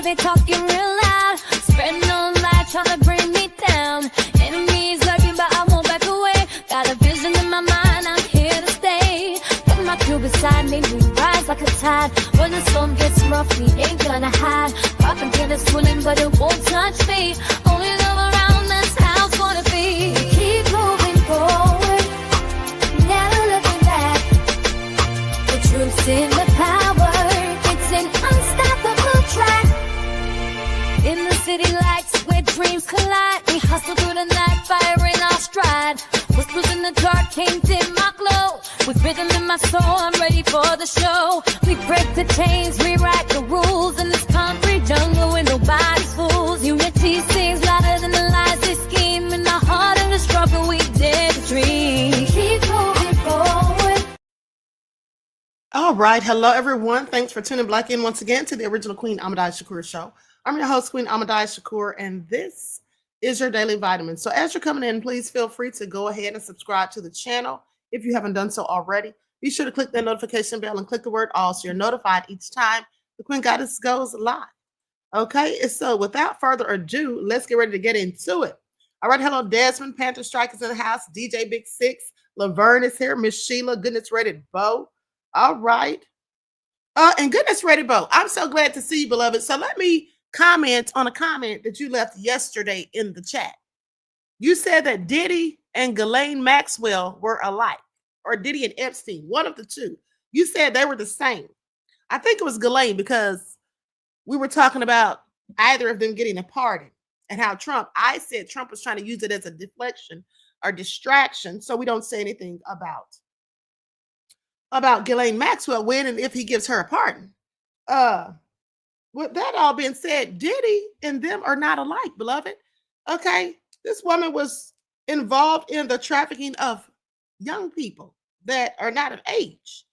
hear they talking real loud, spreading no light, trying to bring me down. Enemies lurking, but I won't back away. Got a vision in my mind, I'm here to stay. Put my crew beside me, we rise like a tide. When the storm gets rough, we ain't gonna hide. Popping till it's swilling, but it won't touch me. Only love around, that's how it's gonna be. Keep moving forward, never looking back. The truth's in the power, it's an unstoppable track. In the city lights where dreams collide, we hustle through the night, fire in our stride. Whispers in the dark can't dim my glow. With rhythm in my soul, I'm ready for the show. We break the chains, rewrite the rules in this concrete jungle where nobody's fools. Unity sings louder than the lies they scheme. In the heart of the struggle, we dare to dream. Keep moving forward. All right. Hello, everyone. Thanks for tuning back in once again to the original Queen Ahmadiyyah Shakur show. I'm your host, Queen Ahmadiyyah Shakur, and this is your daily vitamin. So as you're coming in, please feel free to go ahead and subscribe to the channel if you haven't done so already. Be sure to click that notification bell and click the word all so you're notified each time the Queen Goddess goes live. Okay, so without further ado, let's get ready to get into it. All right, hello, Desmond, Panther Strikers in the house, DJ Big Six, Laverne is here, Miss Sheila, Goodness Ready Bo. All right. And Goodness Ready Bo, I'm so glad to see you, beloved. So let me comment on a comment that you left yesterday in the chat. You said that Diddy and Ghislaine Maxwell were alike, or Diddy and Epstein, one of the two. You said they were the same. I think it was Ghislaine because we were talking about either of them getting a pardon and how I said Trump was trying to use it as a deflection or distraction so we don't say anything about Ghislaine Maxwell when and if he gives her a pardon. With that all being said, Diddy and them are not alike, beloved. Okay, this woman was involved in the trafficking of young people that are not of age.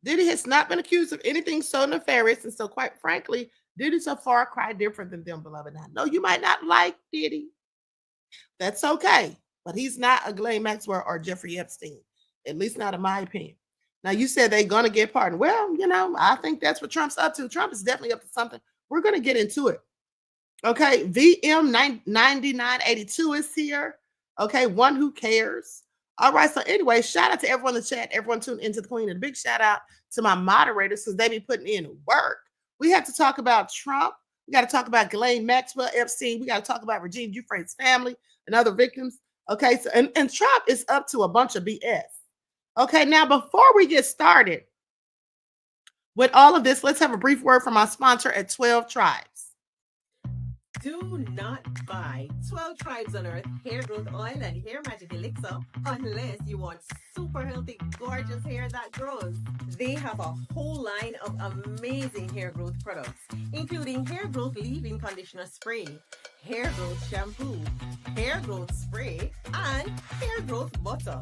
Diddy has not been accused of anything so nefarious, and so quite frankly, Diddy's a far cry different than them, beloved. I know you might not like Diddy. That's okay, but he's not a Ghislaine Maxwell or Jeffrey Epstein, at least not in my opinion. Now, you said they're going to get pardoned. Well, I think that's what Trump's up to. Trump is definitely up to something. We're going to get into it. Okay, VM9982 is here. Okay, one who cares. All right, so anyway, shout out to everyone in the chat, everyone tuned into the Queen, and a big shout out to my moderators because they be putting in work. We have to talk about Trump. We got to talk about Ghislaine Maxwell, Epstein. We got to talk about Regina Giuffre's family and other victims. Okay, so and Trump is up to a bunch of BS. Okay, now before we get started with all of this, let's have a brief word from our sponsor at 12 Tribes. Do not buy 12 Tribes on Earth hair growth oil and hair magic elixir unless you want super healthy, gorgeous hair that grows. They have a whole line of amazing hair growth products, including hair growth leave-in conditioner spray, hair growth shampoo, hair growth spray, and hair growth butter.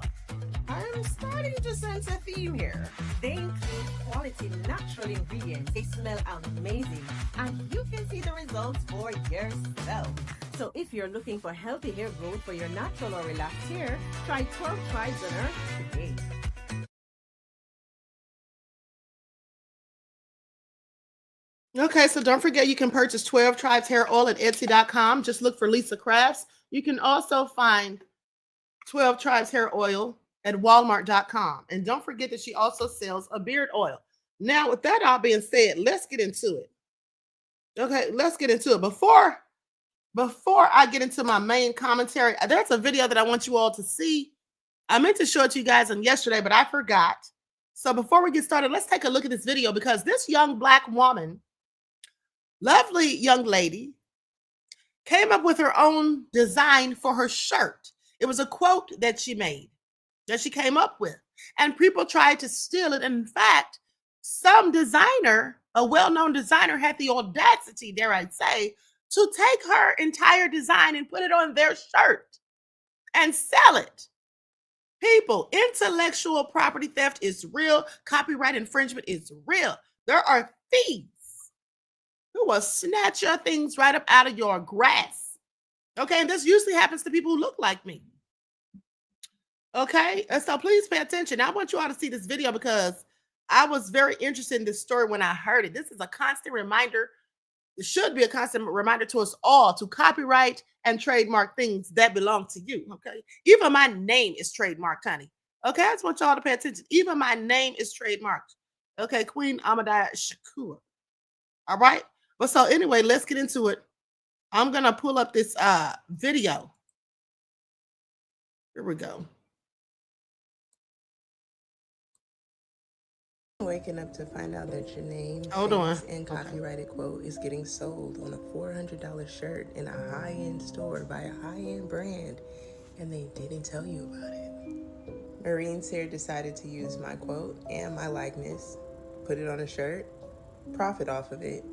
I'm starting to sense a theme here. They include quality natural ingredients. They smell amazing, and you can see the results for yourself. So if you're looking for healthy hair growth for your natural or relaxed hair, try 12 Tribes on Earth today. Okay, so don't forget you can purchase 12 Tribes hair oil at Etsy.com. Just look for Lisa Crafts. You can also find 12 Tribes hair oil at Walmart.com. And don't forget that she also sells a beard oil. Now, with that all being said, let's get into it. Okay, let's get into it. Before I get into my main commentary, there's a video that I want you all to see. I meant to show it to you guys on yesterday, but I forgot. So before we get started, let's take a look at this video because this young Black woman, lovely young lady, came up with her own design for her shirt. It was a quote that she made, that she came up with, and people tried to steal it. In fact, some designer, a well-known designer, had the audacity, dare I say, to take her entire design and put it on their shirt and sell it. People, intellectual property theft is real. Copyright infringement is real. There are thieves who will snatch your things right up out of your grasp. Okay, and this usually happens to people who look like me. Okay, and so please pay attention. I want you all to see this video because I was very interested in this story when I heard it. This is a constant reminder It should be a constant reminder to us all to copyright and trademark things that belong to you. Okay. Even my name is trademarked, honey. Okay. I just want y'all to pay attention. Even my name is trademarked. Okay. Queen Ahmadiyyah Shakur. All right. But so anyway, let's get into it. I'm gonna pull up this video. Here we go. Waking up to find out that your name, Hold on. face, and copyrighted quote is getting sold on a $400 shirt in a high-end store by a high-end brand, and they didn't tell you about it. Marines here decided to use my quote and my likeness, put it on a shirt, profit off of it,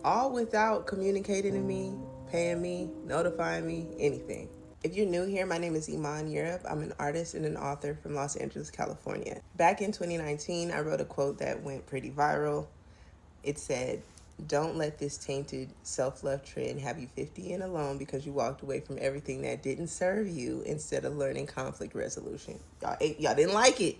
all without communicating to me, paying me, notifying me, anything. If you're new here, my name is Iman Europe. I'm an artist and an author from Los Angeles, California. Back in 2019, I wrote a quote that went pretty viral. It said, "Don't let this tainted self-love trend have you 50 and alone because you walked away from everything that didn't serve you instead of learning conflict resolution." Y'all didn't like it.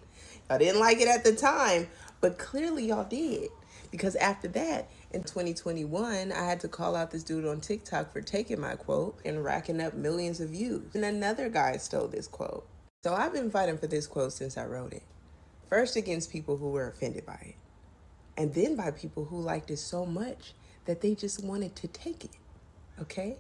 Y'all didn't like it at the time, but clearly y'all did. Because after that, in 2021, I had to call out this dude on TikTok for taking my quote and racking up millions of views. And another guy stole this quote. So I've been fighting for this quote since I wrote it. First against people who were offended by it. And then by people who liked it so much that they just wanted to take it. Okay?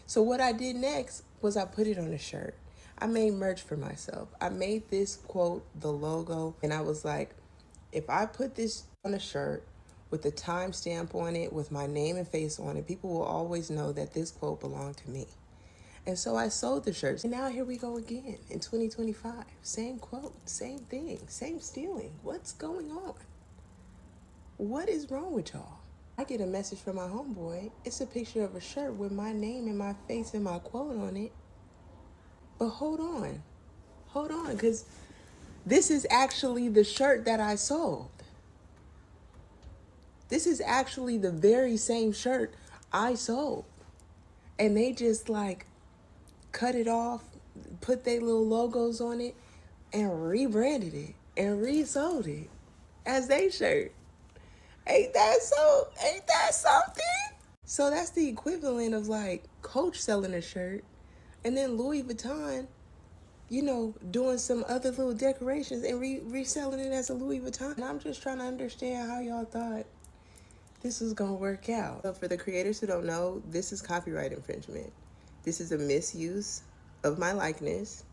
So what I did next was I put it on a shirt. I made merch for myself. I made this quote the logo. And I was like, if I put this on a shirt, with the timestamp on it, with my name and face on it, people will always know that this quote belonged to me. And so I sold the shirts. And now here we go again in 2025. Same quote, same thing, same stealing. What's going on? What is wrong with y'all? I get a message from my homeboy. It's a picture of a shirt with my name and my face and my quote on it. But hold on, because this is actually the shirt that I sold. This is actually the very same shirt I sold. And they just like cut it off, put their little logos on it, and rebranded it and resold it as their shirt. Ain't that something? So that's the equivalent of like Coach selling a shirt and then Louis Vuitton, doing some other little decorations and reselling it as a Louis Vuitton. And I'm just trying to understand how y'all thought this is gonna work out. So for the creators who don't know, this is copyright infringement. This is a misuse of my likeness.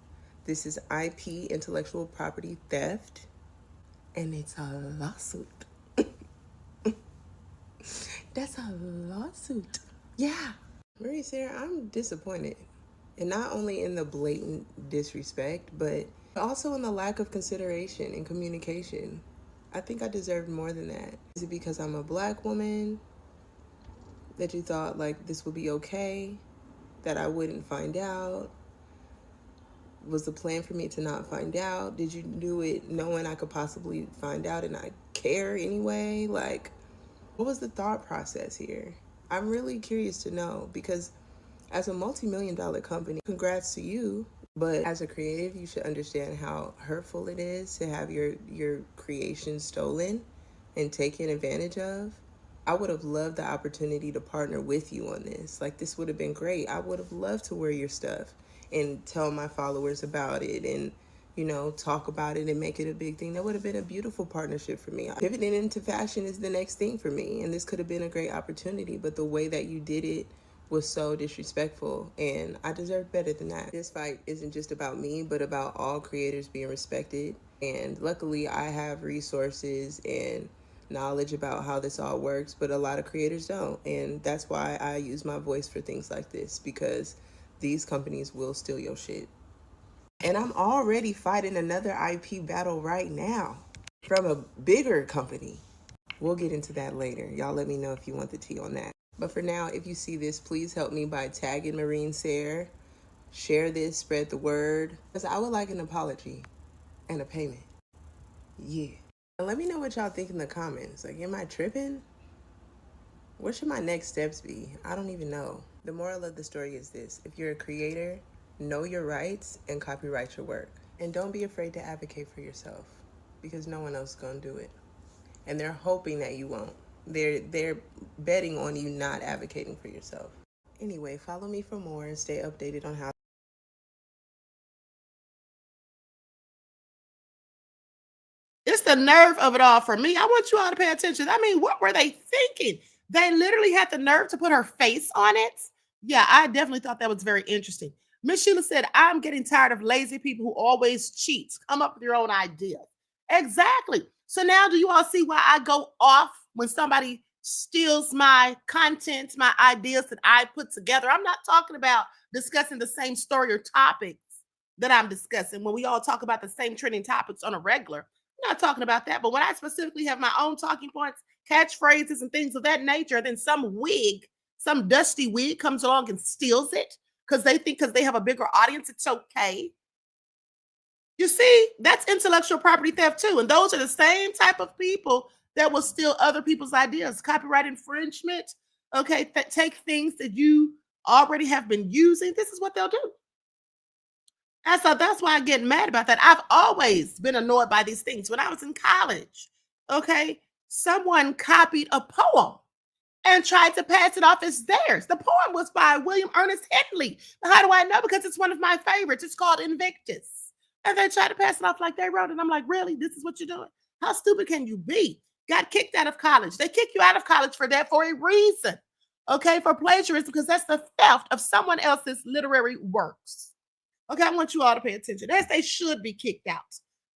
This is IP, intellectual property theft, and it's a lawsuit. That's a lawsuit. Yeah. Marie Sarah, I'm disappointed. And not only in the blatant disrespect, but also in the lack of consideration and communication. I think I deserved more than that. Is it because I'm a Black woman that you thought like this would be okay, that I wouldn't find out? Was the plan for me to not find out? Did you do it knowing I could possibly find out and I care anyway? Like, what was the thought process here? I'm really curious to know, because as a multi-million-dollar company, congrats to you. But as a creative, you should understand how hurtful it is to have your creation stolen and taken advantage of. I would have loved the opportunity to partner with you on this. Like, this would have been great. I would have loved to wear your stuff and tell my followers about it and, talk about it and make it a big thing. That would have been a beautiful partnership for me. Pivoting into fashion is the next thing for me, and this could have been a great opportunity. But the way that you did it was so disrespectful, and I deserve better than that. This fight isn't just about me, but about all creators being respected. And luckily, I have resources and knowledge about how this all works, but a lot of creators don't. And that's why I use my voice for things like this, because these companies will steal your shit. And I'm already fighting another IP battle right now from a bigger company. We'll get into that later. Y'all let me know if you want the tea on that. But for now, if you see this, please help me by tagging Marine Sarah. Share this, spread the word. Because I would like an apology and a payment. Yeah. And let me know what y'all think in the comments. Like, am I tripping? What should my next steps be? I don't even know. The moral of the story is this. If you're a creator, know your rights and copyright your work. And don't be afraid to advocate for yourself, because no one else is going to do it. And they're hoping that you won't. They're betting on you not advocating for yourself. Anyway, follow me for more and stay updated on how. It's the nerve of it all for me. I want you all to pay attention. I mean, what were they thinking? They literally had the nerve to put her face on it. Yeah, I definitely thought that was very interesting. Miss Sheila said, I'm getting tired of lazy people who always cheat. Come up with your own idea. Exactly. So now do you all see why I go off when somebody steals my content, my ideas that I put together? I'm not talking about discussing the same story or topics that I'm discussing when we all talk about the same trending topics on a regular. I'm not talking about that. But when I specifically have my own talking points, catchphrases, and things of that nature, then some dusty wig comes along and steals it because they think because they have a bigger audience, it's okay. You see, that's intellectual property theft too. And those are the same type of people that will steal other people's ideas. Copyright infringement, okay, take things that you already have been using. This is what they'll do. And so that's why I get mad about that. I've always been annoyed by these things. When I was in college, okay, someone copied a poem and tried to pass it off as theirs. The poem was by William Ernest Henley. How do I know? Because it's one of my favorites. It's called Invictus. And they tried to pass it off like they wrote it. And I'm like, really? This is what you're doing? How stupid can you be? Got kicked out of college. They kick you out of college for that for a reason. Okay, for plagiarism, because that's the theft of someone else's literary works. Okay, I want you all to pay attention. As they should be kicked out.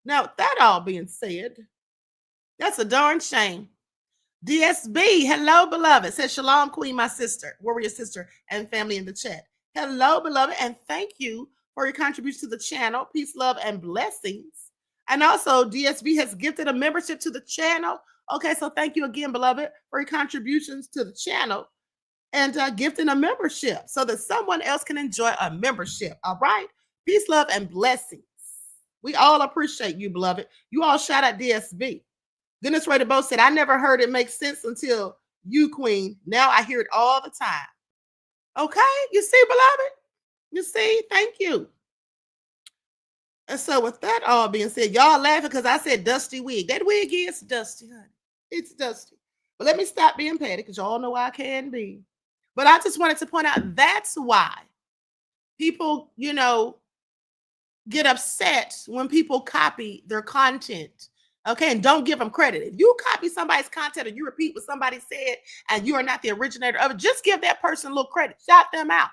Now, with that all being said, that's a darn shame. DSB, hello, beloved. Says Shalom, Queen, my sister, warrior sister, and family in the chat. Hello, beloved, and thank you for your contribution to the channel. Peace, love, and blessings. And also, DSB has gifted a membership to the channel. Okay, so thank you again, beloved, for your contributions to the channel and gifting a membership so that someone else can enjoy a membership. All right? Peace, love, and blessings. We all appreciate you, beloved. You all shout out DSB. Dennis Ray DeBow said, I never heard it make sense until you, Queen. Now I hear it all the time. Okay? You see, beloved? You see? Thank you. And so with that all being said, y'all laughing because I said dusty wig. That wig is dusty, honey. It's dusty. But let me stop being petty because y'all know I can be. But I just wanted to point out that's why people, get upset when people copy their content. Okay, and don't give them credit. If you copy somebody's content or you repeat what somebody said and you are not the originator of it, just give that person a little credit. Shout them out.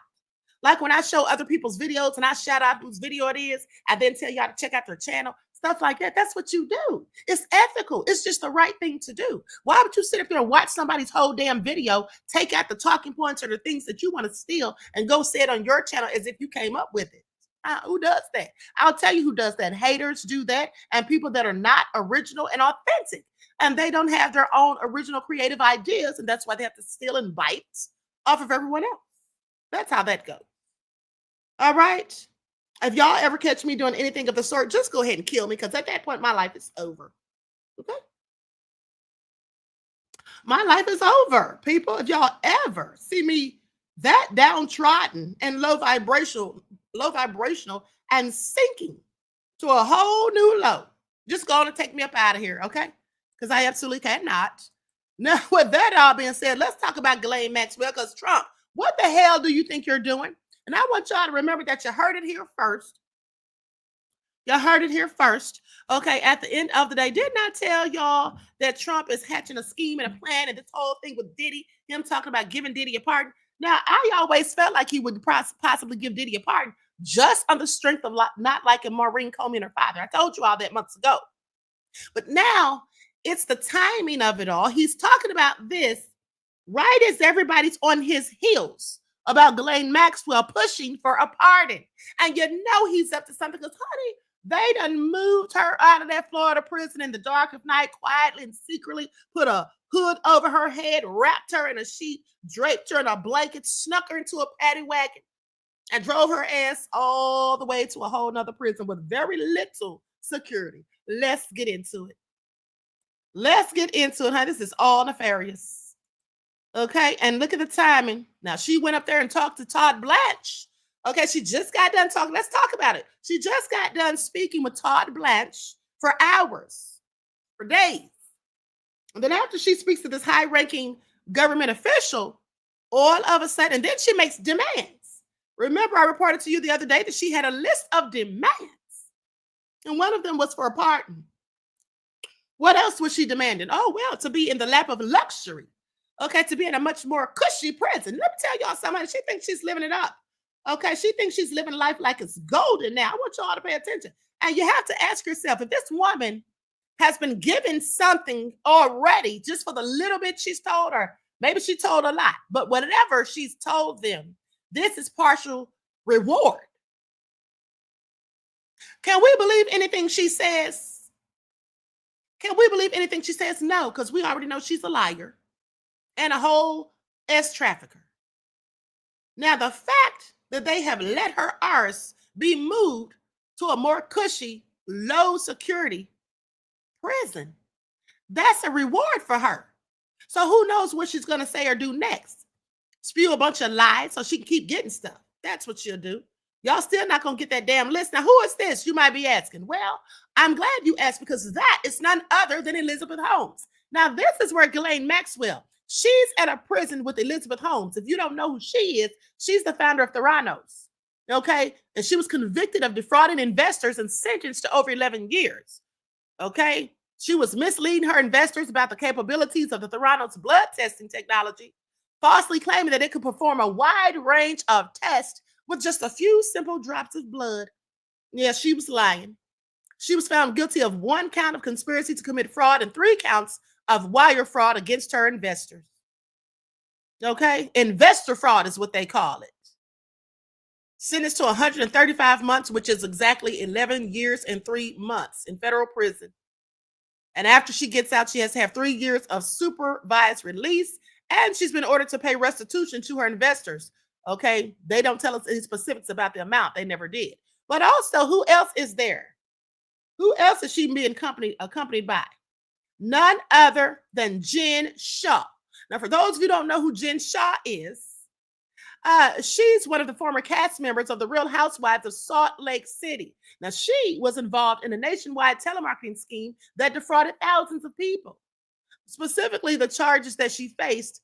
Like when I show other people's videos and I shout out whose video it is, and then tell y'all to check out their channel, stuff like that. That's what you do. It's ethical. It's just the right thing to do. Why would you sit up there and watch somebody's whole damn video, take out the talking points or the things that you want to steal and go say it on your channel as if you came up with it? Who does that? I'll tell you who does that. Haters do that, and people that are not original and authentic, and they don't have their own original creative ideas, and that's why they have to steal and bite off of everyone else. That's how that goes. All right? If y'all ever catch me doing anything of the sort, just go ahead and kill me, because at that point, my life is over. Okay? My life is over, people. If y'all ever see me that downtrodden and low vibrational and sinking to a whole new low, just go on and take me up out of here, okay? Because I absolutely cannot. Now, with that all being said, let's talk about Ghislaine Maxwell, because Trump, what the hell do you think you're doing? And I want y'all to remember that you heard it here first. You heard it here first. Okay, at the end of the day, didn't I tell y'all that Trump is hatching a scheme and a plan and this whole thing with Diddy, him talking about giving Diddy a pardon? Now, I always felt like he would possibly give Diddy a pardon just on the strength of not liking Maureen Comey and her father. I told you all that months ago. But now it's the timing of it all. He's talking about this right as everybody's on his heels about Ghislaine Maxwell pushing for a pardon. And you know he's up to something because, honey, they done moved her out of that Florida prison in the dark of night quietly and secretly, put a hood over her head, wrapped her in a sheet, draped her in a blanket, snuck her into a paddy wagon, and drove her ass all the way to a whole nother prison with very little security. Let's get into it. Let's get into it, honey. This is all nefarious. Okay, and look at the timing. Now, she went up there and talked to Todd Blanche. Okay, she just got done talking. Let's talk about it. She just got done speaking with Todd Blanche for hours, for days. And then after she speaks to this high-ranking government official, all of a sudden, and then she makes demands. Remember, I reported to you the other day that she had a list of demands. And one of them was for a pardon. What else was she demanding? Oh, well, to be in the lap of luxury. Okay, to be in a much more cushy prison. Let me tell y'all something. She thinks she's living it up. Okay, she thinks she's living life like it's golden now. I want y'all to pay attention. And you have to ask yourself, if this woman has been given something already just for the little bit she's told, or maybe she told a lot, but whatever she's told them, this is partial reward. Can we believe anything she says? Can we believe anything she says? No, because we already know she's a liar and a whole trafficker. Now, the fact that they have let her arse be moved to a more cushy, low security prison, that's a reward for her. So who knows what she's going to say or do next? Spew a bunch of lies so she can keep getting stuff. That's what she'll do. Y'all still not going to get that damn list. Now, who is this? You might be asking. Well, I'm glad you asked, because that is none other than Elizabeth Holmes. Now, this is where Ghislaine Maxwell, she's at a prison with Elizabeth Holmes. If you don't know who she is, she's the founder of Theranos. Okay? And she was convicted of defrauding investors and sentenced to over 11 years. Okay? She was misleading her investors about the capabilities of the Theranos blood testing technology, falsely claiming that it could perform a wide range of tests with just a few simple drops of blood. Yeah, she was lying. She was found guilty of 1 count of conspiracy to commit fraud and 3 counts of wire fraud against her investors. Okay? Investor fraud is what they call it. Sentenced to 135 months, which is exactly 11 years and 3 months in federal prison. And after she gets out, she has to have 3 years of supervised release, and she's been ordered to pay restitution to her investors. Okay, they don't tell us any specifics about the amount. They never did. But also, who else is there? Who else is she being accompanied by? None other than Jen Shah. Now, for those of you who don't know who Jen Shah is, she's one of the former cast members of The Real Housewives of Salt Lake City. Now, she was involved in a nationwide telemarketing scheme that defrauded thousands of people. Specifically, the charges that she faced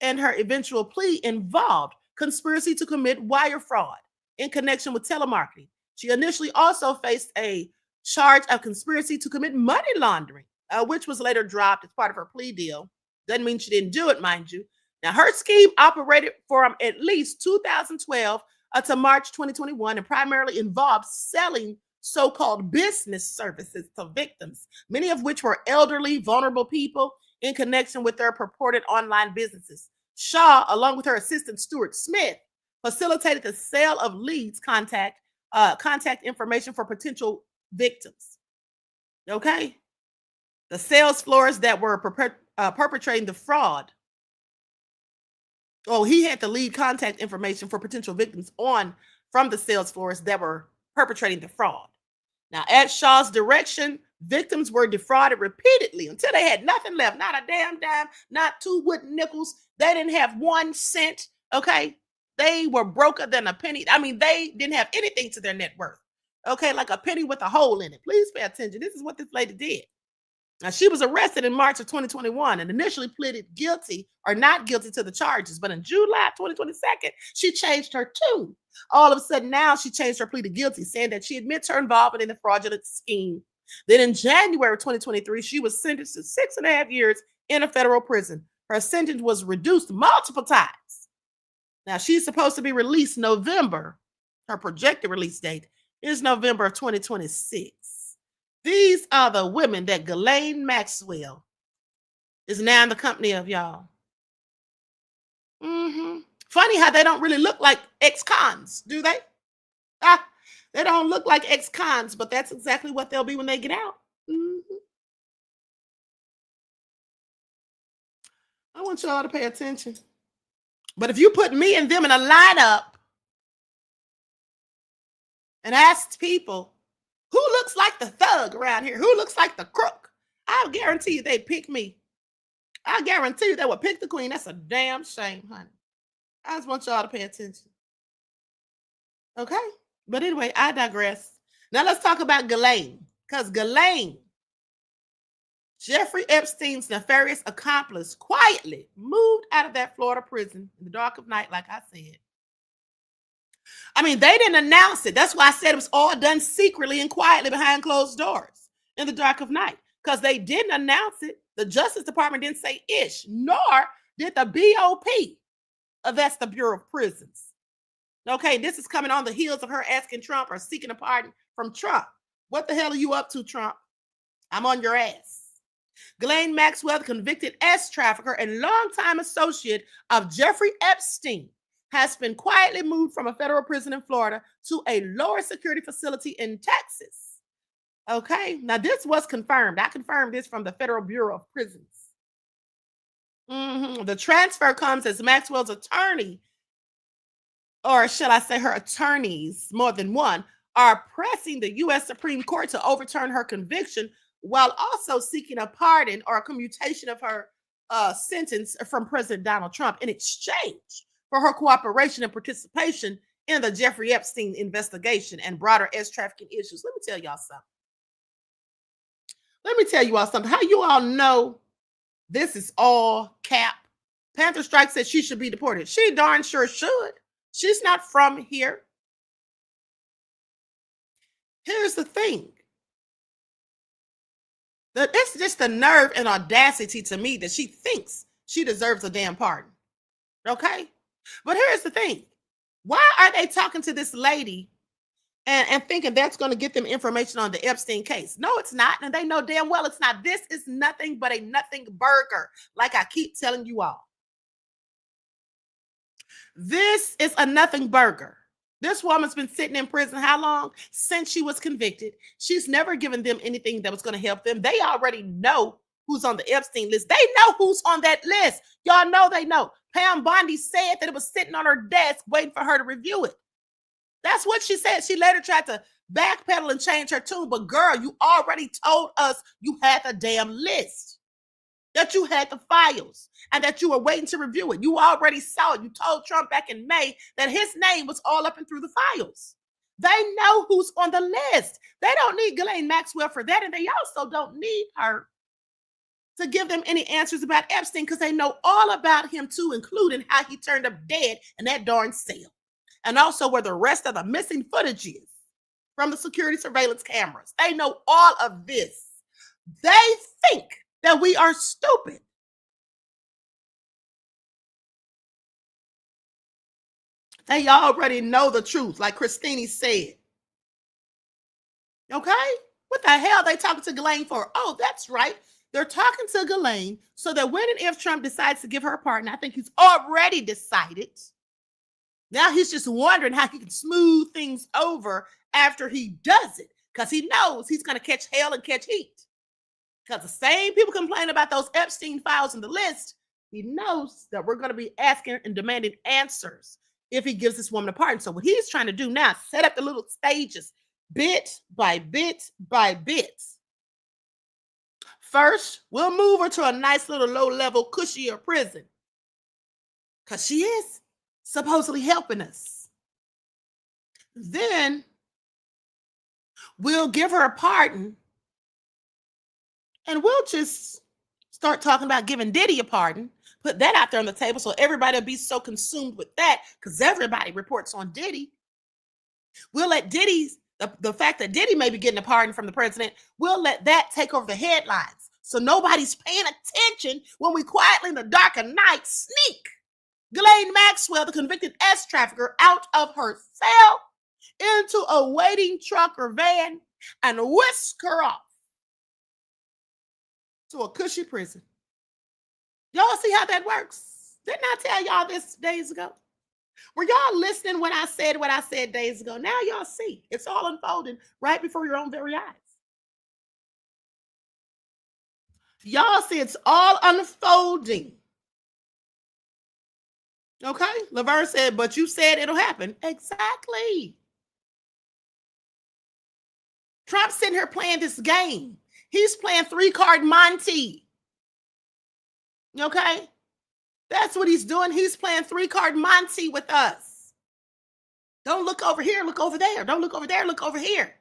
and her eventual plea involved conspiracy to commit wire fraud in connection with telemarketing. She initially also faced a charge of conspiracy to commit money laundering, which was later dropped as part of her plea deal. Doesn't mean she didn't do it, mind you. Now, her scheme operated from at least 2012 to March 2021 and primarily involved selling so-called business services to victims, many of which were elderly, vulnerable people in connection with their purported online businesses. Shaw, along with her assistant Stuart Smith, facilitated the sale of leads, contact information for potential victims. Okay? The sales floors that were perpetrating the fraud. Oh, he had the lead contact information for potential victims from the sales floors that were perpetrating the fraud. Now, at Shaw's direction, victims were defrauded repeatedly until they had nothing left, not a damn dime, not 2 wooden nickels. They didn't have 1 cent, okay? They were broker than a penny. I mean, they didn't have anything to their net worth, okay? Like a penny with a hole in it. Please pay attention. This is what this lady did. Now, she was arrested in March of 2021 and initially pleaded guilty or not guilty to the charges. But in July 2022, she changed her tune. All of a sudden now she changed her plea to guilty, saying that she admits her involvement in the fraudulent scheme. Then in January 2023, she was sentenced to 6.5 years in a federal prison. Her sentence was reduced multiple times. Now, she's supposed to be released November. Her projected release date is November of 2026. These are the women that Ghislaine Maxwell is now in the company of, y'all. Funny how they don't really look like ex-cons, do they? They don't look like ex-cons, but that's exactly what they'll be when they get out. I want y'all to pay attention. But if you put me and them in a lineup and asked people, who looks like the thug around here? Who looks like the crook? I'll guarantee you they pick me. I guarantee you they would pick the queen. That's a damn shame, honey. I just want y'all to pay attention. Okay? But anyway, I digress. Now let's talk about Ghislaine. Because Ghislaine, Jeffrey Epstein's nefarious accomplice quietly moved out of that Florida prison in the dark of night, like I said. I mean, they didn't announce it. That's why I said it was all done secretly and quietly behind closed doors in the dark of night, because they didn't announce it. The Justice Department didn't say ish, nor did the BOP. That's the Bureau of Prisons. Okay, this is coming on the heels of her asking Trump or seeking a pardon from Trump. What the hell are you up to, Trump? I'm on your ass. Ghislaine Maxwell, the convicted trafficker and longtime associate of Jeffrey Epstein, has been quietly moved from a federal prison in Florida to a lower security facility in Texas. Okay, now this was confirmed. I confirmed this from the Federal Bureau of Prisons. The transfer comes as Maxwell's attorney, or shall I say her attorneys, more than one, are pressing the U.S. Supreme Court to overturn her conviction while also seeking a pardon or a commutation of her sentence from President Donald Trump in exchange for her cooperation and participation in the Jeffrey Epstein investigation and broader trafficking issues. Let me tell y'all something. How you all know this is all cap? Panther Strike said she should be deported. She darn sure should. She's not from here. Here's the thing. It's just the nerve and audacity to me that she thinks she deserves a damn pardon. Okay? But here's the thing. Why are they talking to this lady and thinking that's going to get them information on the Epstein case? No, it's not. And they know damn well it's not. This is nothing but a nothing burger, like I keep telling you all. This is a nothing burger. This woman's been sitting in prison how long? Since she was convicted. She's never given them anything that was going to help them. They already know who's on the Epstein list. They know who's on that list. Y'all know they know. Pam Bondi said that it was sitting on her desk waiting for her to review it. That's what she said. She later tried to backpedal and change her tune. But girl, you already told us you had the damn list, that you had the files, and that you were waiting to review it. You already saw it. You told Trump back in May that his name was all up and through the files. They know who's on the list. They don't need Ghislaine Maxwell for that, and they also don't need her to give them any answers about Epstein, because they know all about him too, including how he turned up dead in that darn cell, and also where the rest of the missing footage is from the security surveillance cameras. They know all of this. They think that we are stupid. They already know the truth, like Christine said. Okay? What the hell are they talking to Ghislaine for? Oh, that's right. They're talking to Ghislaine so that when and if Trump decides to give her a pardon, I think he's already decided. Now he's just wondering how he can smooth things over after he does it, because he knows he's going to catch hell and catch heat. Because the same people complain about those Epstein files in the list, he knows that we're going to be asking and demanding answers if he gives this woman a pardon. So what he's trying to do now is set up the little stages, bit by bit by bit. First, we'll move her to a nice little low-level Cushy prison, because she is supposedly helping us. Then we'll give her a pardon, and we'll just start talking about giving Diddy a pardon, put that out there on the table so everybody will be so consumed with that, because everybody reports on Diddy. We'll let Diddy's, the fact that Diddy may be getting a pardon from the president, we'll let that take over the headlines. So nobody's paying attention when we quietly in the dark of night sneak Ghislaine Maxwell, the convicted trafficker, out of her cell into a waiting truck or van and whisk her off to a Cushy prison. Y'all see how that works? Didn't I tell y'all this days ago? Were y'all listening when I said what I said days ago? Now y'all see. It's all unfolding right before your own very eyes. Y'all see it's all unfolding. Okay? Laverne said, but you said it'll happen. Exactly. Trump's sitting here playing this game. He's playing 3-card Monty. Okay? That's what he's doing. He's playing 3-card Monty with us. Don't look over here, look over there. Don't look over there, look over here.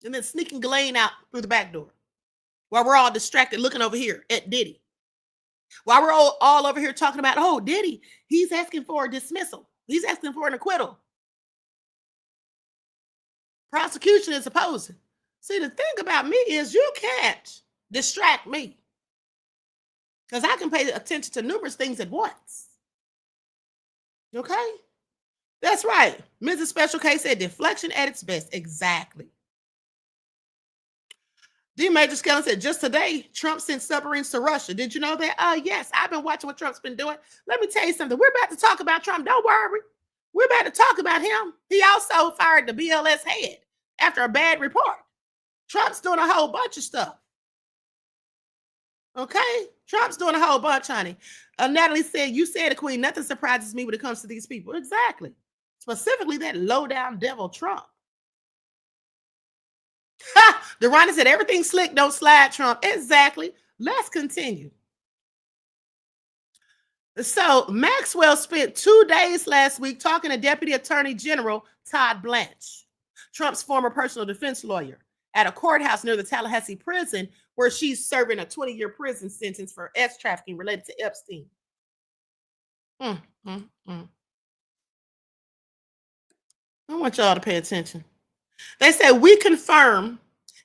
And then sneaking Ghislaine out through the back door. while we're all distracted looking over here at Diddy. While we're all over here talking about, oh, Diddy, he's asking for a dismissal. He's asking for an acquittal. Prosecution is opposing. See, the thing about me is you can't distract me because I can pay attention to numerous things at once. Okay? That's right. Mrs. Special K said deflection at its best. Exactly. D. Major Skeleton said, just today, Trump sent submarines to Russia. Did you know that? Yes, I've been watching what Trump's been doing. Let me tell you something. We're about to talk about Trump. Don't worry. We're about to talk about him. He also fired the BLS head after a bad report. Trump's doing a whole bunch of stuff. Okay? Trump's doing a whole bunch, honey. Natalie said, you said, Queen, nothing surprises me when it comes to these people. Exactly. Specifically that low-down devil Trump. Ha! Deronda said, everything slick, don't slide, Trump. Exactly. Let's continue. So Maxwell spent 2 days last week talking to Deputy Attorney General Todd Blanche, Trump's former personal defense lawyer, at a courthouse near the Tallahassee prison where she's serving a 20-year prison sentence for sex trafficking related to Epstein. I want y'all to pay attention. They said, we confirm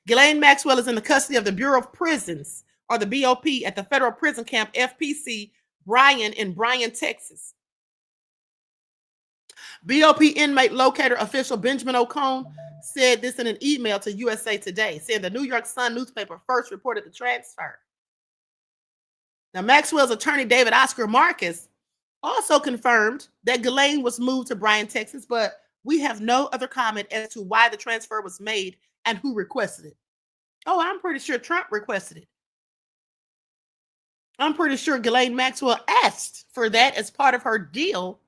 Ghislaine Maxwell is in the custody of the Bureau of Prisons, or the BOP, at the federal prison camp FPC Bryan in Bryan, Texas. BOP inmate locator official Benjamin O'Connor said this in an email to USA Today, saying the New York Sun newspaper first reported the transfer. Now, Maxwell's attorney, David Oscar Marcus, also confirmed that Ghislaine was moved to Bryan, Texas, but we have no other comment as to why the transfer was made and who requested it. Oh, I'm pretty sure Trump requested it. I'm pretty sure Ghislaine Maxwell asked for that as part of her deal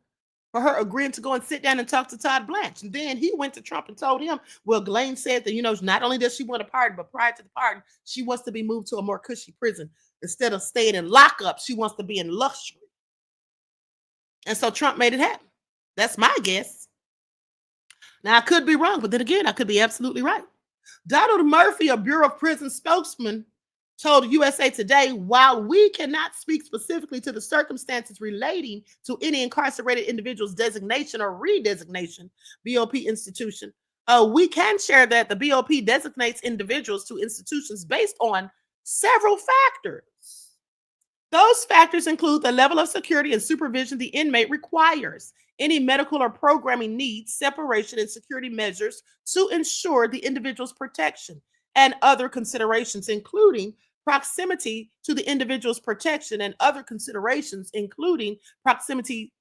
for her agreeing to go and sit down and talk to Todd Blanche. And then he went to Trump and told him, well, Ghislaine said that, not only does she want a pardon, but prior to the pardon, she wants to be moved to a more cushy prison. Instead of staying in lockup, she wants to be in luxury. And so Trump made it happen. That's my guess. Now, I could be wrong, but then again, I could be absolutely right. Donald Murphy, a Bureau of Prison spokesman, told USA Today, while we cannot speak specifically to the circumstances relating to any incarcerated individual's designation or redesignation, BOP institution, we can share that the BOP designates individuals to institutions based on several factors. Those factors include the level of security and supervision the inmate requires, any medical or programming needs, separation and security measures to ensure the individual's protection, and other considerations, including proximity to the individual's protection and other considerations, including proximity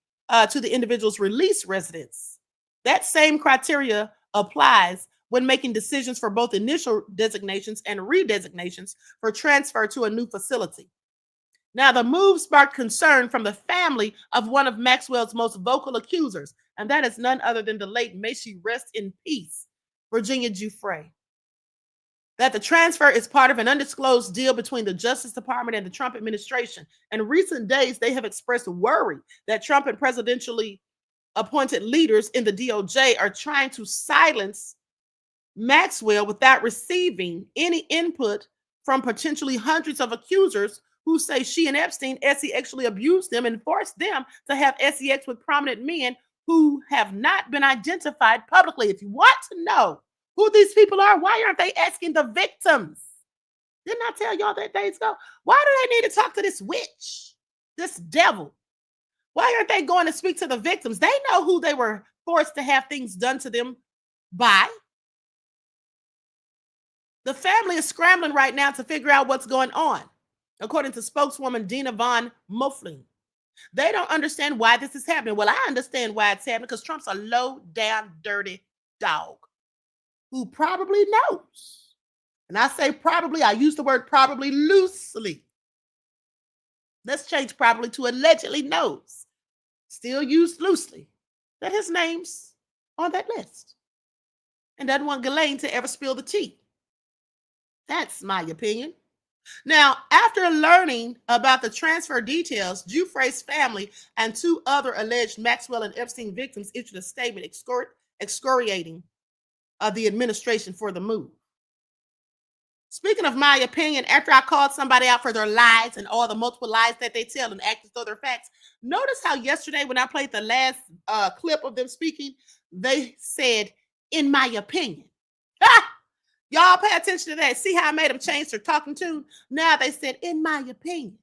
to the individual's release residence. That same criteria applies when making decisions for both initial designations and redesignations for transfer to a new facility. Now, the move sparked concern from the family of one of Maxwell's most vocal accusers, and that is none other than the late, may she rest in peace, Virginia Giuffre. That the transfer is part of an undisclosed deal between the Justice Department and the Trump administration. In recent days, they have expressed worry that Trump and presidentially appointed leaders in the DOJ are trying to silence Maxwell without receiving any input from potentially hundreds of accusers who say she and Epstein sexually abused them and forced them to have sex with prominent men who have not been identified publicly. If you want to know who these people are, why aren't they asking the victims? Didn't I tell y'all that days ago? Why do they need to talk to this witch, this devil? Why aren't they going to speak to the victims? They know who they were forced to have things done to them by. The family is scrambling right now to figure out what's going on, according to spokeswoman Dina Von Muffling. They don't understand why this is happening. Well, I understand why it's happening because Trump's a low-down, dirty dog who probably knows. And I say probably, I use the word probably loosely. Let's change probably to allegedly knows, still used loosely, that his name's on that list and doesn't want Ghislaine to ever spill the tea. That's my opinion. Now, after learning about the transfer details, Giuffre's family and two other alleged Maxwell and Epstein victims issued a statement excoriating the administration for the move. Speaking of my opinion, after I called somebody out for their lies and all the multiple lies that they tell and act as though they're facts, notice how yesterday when I played the last clip of them speaking, they said, in my opinion. Ah! Y'all pay attention to that. See how I made them change their talking tune? Now they said, in my opinion.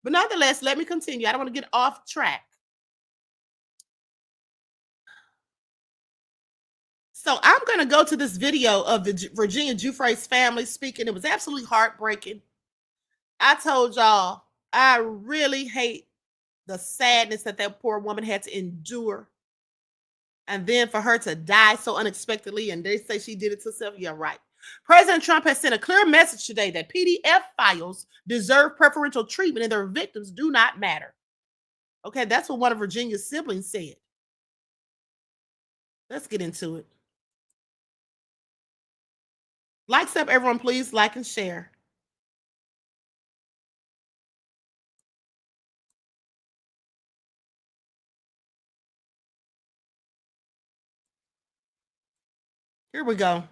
But nonetheless, let me continue. I don't want to get off track. So I'm going to go to this video of the Virginia Giuffre's family speaking. It was absolutely heartbreaking. I told y'all, I really hate the sadness that that poor woman had to endure. And then for her to die so unexpectedly, and they say she did it to herself. Yeah, right. President Trump has sent a clear message today that PDF files deserve preferential treatment and their victims do not matter. Okay, that's what one of Virginia's siblings said. Let's get into it. Likes up, everyone, please like and share. Here we go.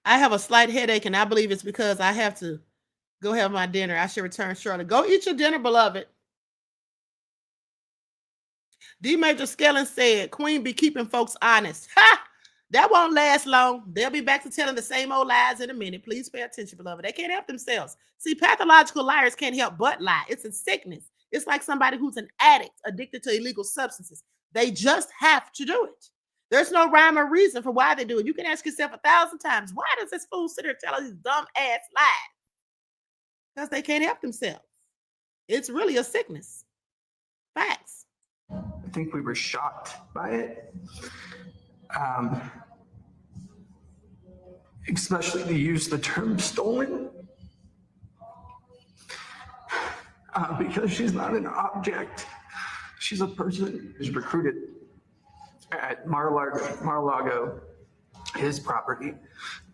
I have a slight headache, and I believe it's because I have to go have my dinner. I should return shortly. Go eat your dinner, beloved. D. Major Skellin said, Queen be keeping folks honest. Ha! That won't last long. They'll be back to telling the same old lies in a minute. Please pay attention, beloved. They can't help themselves. See, pathological liars can't help but lie. It's a sickness. It's like somebody who's an addict, addicted to illegal substances. They just have to do it. There's no rhyme or reason for why they do it. You can ask yourself 1,000 times, why does this fool sit here telling these dumb ass lies? Because they can't help themselves. It's really a sickness. Facts. I think we were shocked by it. Especially to use the term stolen. Because she's not an object. She's a person who's recruited at Mar-a-Lago, his property,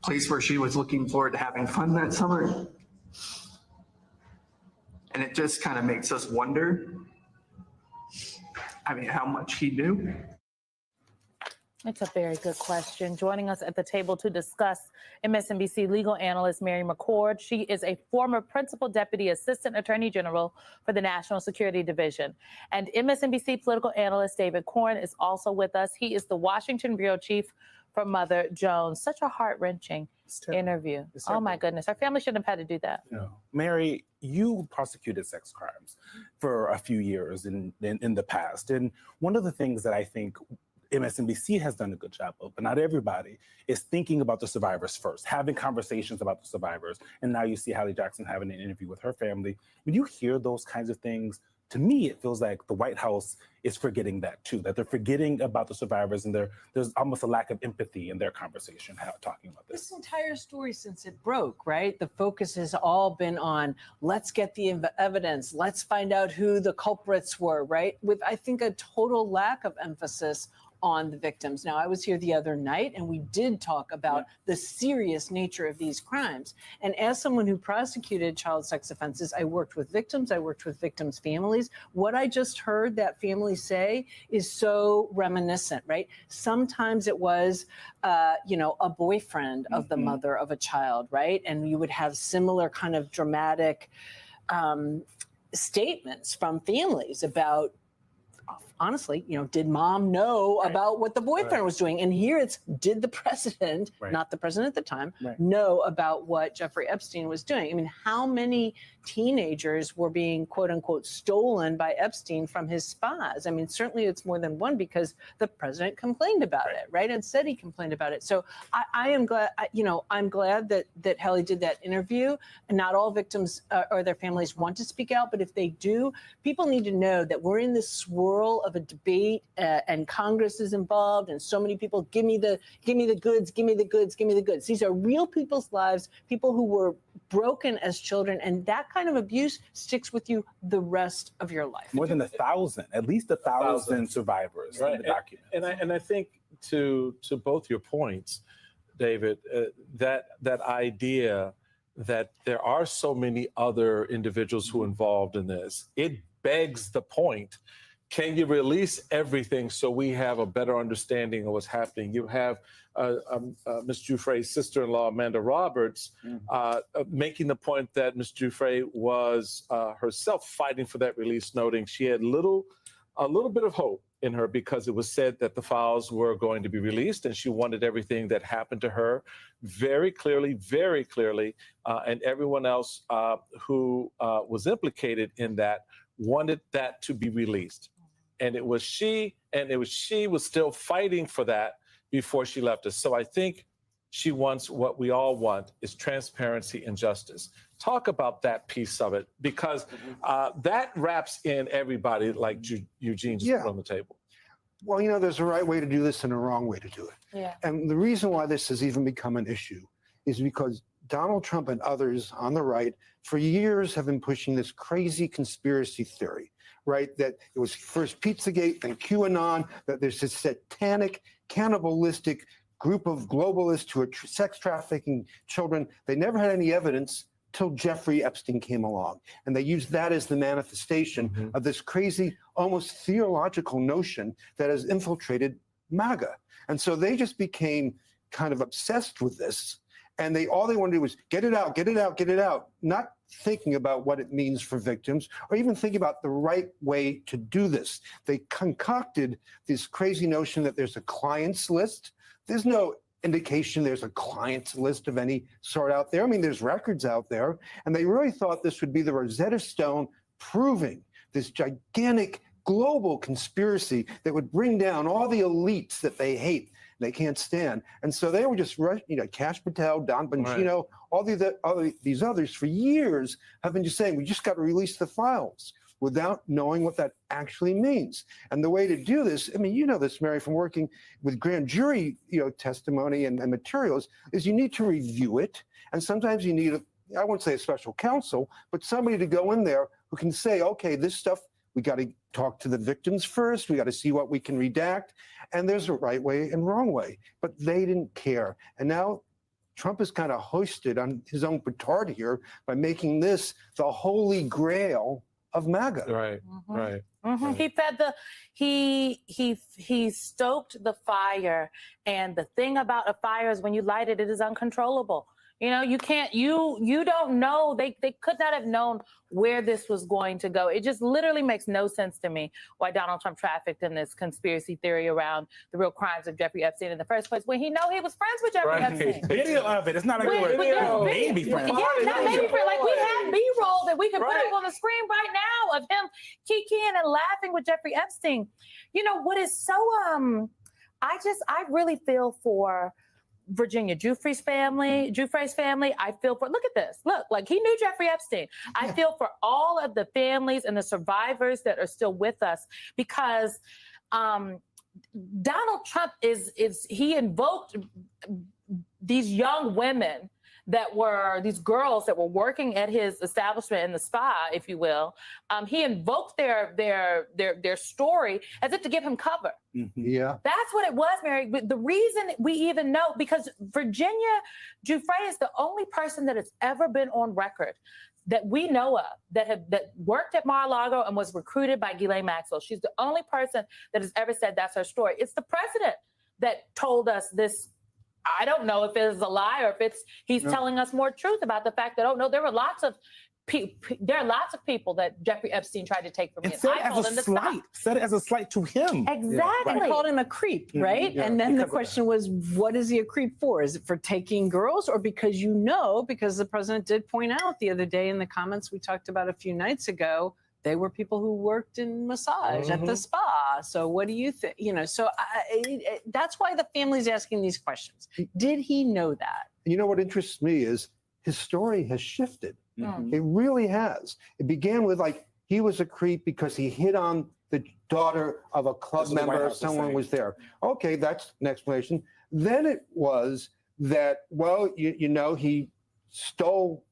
place where she was looking forward to having fun that summer. And it just kind of makes us wonder, how much he knew. It's a very good question. Joining us at the table to discuss, MSNBC legal analyst Mary McCord. She is a former principal deputy assistant attorney general for the National Security Division. And MSNBC political analyst David Corn is also with us. He is the Washington bureau chief for Mother Jones. Such a heart-wrenching interview. Oh my goodness. Our family shouldn't have had to do that. No. Mary, you prosecuted sex crimes for a few years in the past. And one of the things that I think MSNBC has done a good job of, but not everybody, is thinking about the survivors first, having conversations about the survivors. And now you see Hallie Jackson having an interview with her family. When you hear those kinds of things, to me, it feels like the White House is forgetting that too, that they're forgetting about the survivors, and there's almost a lack of empathy in their conversation talking about this. This entire story since it broke, right? The focus has all been on, let's get the evidence, let's find out who the culprits were, right? With, I think, a total lack of emphasis on the victims. Now, I was here the other night and we did talk about the serious nature of these crimes. And as someone who prosecuted child sex offenses, I worked with victims, I worked with victims' families. What I just heard that family say is so reminiscent, right? Sometimes it was, a boyfriend of the mother of a child, right? And you would have similar kind of dramatic statements from families about, honestly, did mom know about what the boyfriend was doing? And here it's, did the president, not the president at the time, know about what Jeffrey Epstein was doing? I mean, how many teenagers were being, quote unquote, stolen by Epstein from his spas? I mean, certainly it's more than one because the president complained about it, right? And said he complained about it. So I am glad, I'm glad that Hallie did that interview. And not all victims or their families want to speak out, but if they do, people need to know that we're in this swirl of a debate and Congress is involved and so many people, give me the goods, give me the goods, give me the goods. These are real people's lives, people who were broken as children, and that kind of abuse sticks with you the rest of your life. More than 1,000, at least 1,000 survivors in the document. And I think to both your points, David, that idea that there are so many other individuals who are involved in this, it begs the point, can you release everything so we have a better understanding of what's happening? You have Ms. Giuffre's sister-in-law, Amanda Roberts, making the point that Ms. Giuffre was herself fighting for that release, noting she had a little bit of hope in her because it was said that the files were going to be released, and she wanted everything that happened to her very clearly, and everyone else who was implicated in that wanted that to be released. And it was she was still fighting for that before she left us. So I think she wants what we all want, is transparency and justice. Talk about that piece of it, because that wraps in everybody, like Eugene just put on the table. Well, you know, there's a right way to do this and a wrong way to do it. Yeah. And the reason why this has even become an issue is because Donald Trump and others on the right for years have been pushing this crazy conspiracy theory, right? That it was first Pizzagate, then QAnon, that there's this satanic, cannibalistic group of globalists who are sex trafficking children. They never had any evidence till Jeffrey Epstein came along. And they used that as the manifestation of this crazy, almost theological notion that has infiltrated MAGA. And so they just became kind of obsessed with this. And all they wanted to do was get it out, get it out, get it out, not thinking about what it means for victims or even thinking about the right way to do this. They concocted this crazy notion that there's a clients list. There's no indication there's a clients list of any sort out there. I mean, there's records out there. And they really thought this would be the Rosetta Stone proving this gigantic global conspiracy that would bring down all the elites that they hate, they can't stand. And so they were just, Kash Patel, Don Bongino, all these others for years have been just saying, we just got to release the files without knowing what that actually means. And the way to do this, I mean, you know this, Mary, from working with grand jury, testimony and materials, is you need to review it. And sometimes you need, I won't say a special counsel, but somebody to go in there who can say, okay, this stuff, we got to talk to the victims first. We got to see what we can redact. And there's a right way and wrong way. But they didn't care. And now Trump is kind of hoisted on his own petard here by making this the holy grail of MAGA. Right, right. Mm-hmm. He fed he stoked the fire. And the thing about a fire is when you light it, it is uncontrollable. You can't, you don't know, they could not have known where this was going to go. It just literally makes no sense to me why Donald Trump trafficked in this conspiracy theory around the real crimes of Jeffrey Epstein in the first place when he was friends with Jeffrey Epstein. Video of it. It's not like maybe friends. Yeah, not maybe friends. Like we have B-roll that we can put up on the screen right now of him kikiing and laughing with Jeffrey Epstein. What is so, I really feel for Virginia Giuffre's family. I feel for, look at this. Look, like he knew Jeffrey Epstein. I feel for all of the families and the survivors that are still with us because Donald Trump he invoked these young women these girls that were working at his establishment in the spa, if you will. He invoked their story as if to give him cover. Mm-hmm. Yeah. That's what it was, Mary. But the reason we even know, because Virginia Giuffre is the only person that has ever been on record that we know of that worked at Mar-a-Lago and was recruited by Ghislaine Maxwell. She's the only person that has ever said that's her story. It's the president that told us this. I don't know if it's a lie or if he's telling us more truth about the fact that, there were lots of people that Jeffrey Epstein tried to take from me. Said it as a slight to him. Exactly. And called him a creep, right? Yeah. And then the question was, what is he a creep for? Is it for taking girls or because because the president did point out the other day in the comments we talked about a few nights ago, they were people who worked in massage at the spa. So what do you think? That's why the family's asking these questions. Did he know that? What interests me is his story has shifted. Mm-hmm. It really has. It began with he was a creep because he hit on the daughter of a club member. Someone was there. Okay, that's an explanation. Then it was that, he stole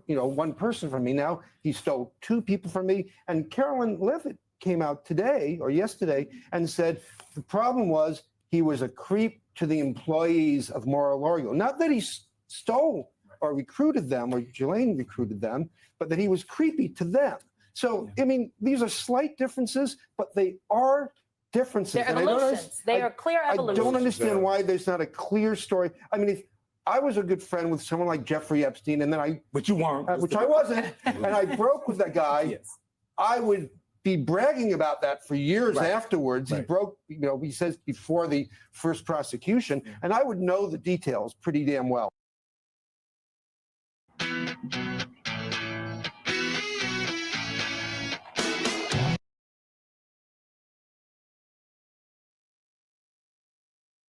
one person from me. Now he stole two people from me. And Carolyn Levitt came out today or yesterday and said the problem was he was a creep to the employees of Mar-a-Lago. Not that he stole or recruited them, or Ghislaine recruited them, but that he was creepy to them. So, I mean, these are slight differences, but they are differences. They're And I don't evolutions. They are clear evolutions. I don't understand why there's not a clear story. I mean, if I was a good friend with someone like Jeffrey Epstein, and then But you weren't. which I wasn't, and I broke with that guy, Yes. I would be bragging about that for years afterwards. He broke, he says before the first prosecution, and I would know the details pretty damn well.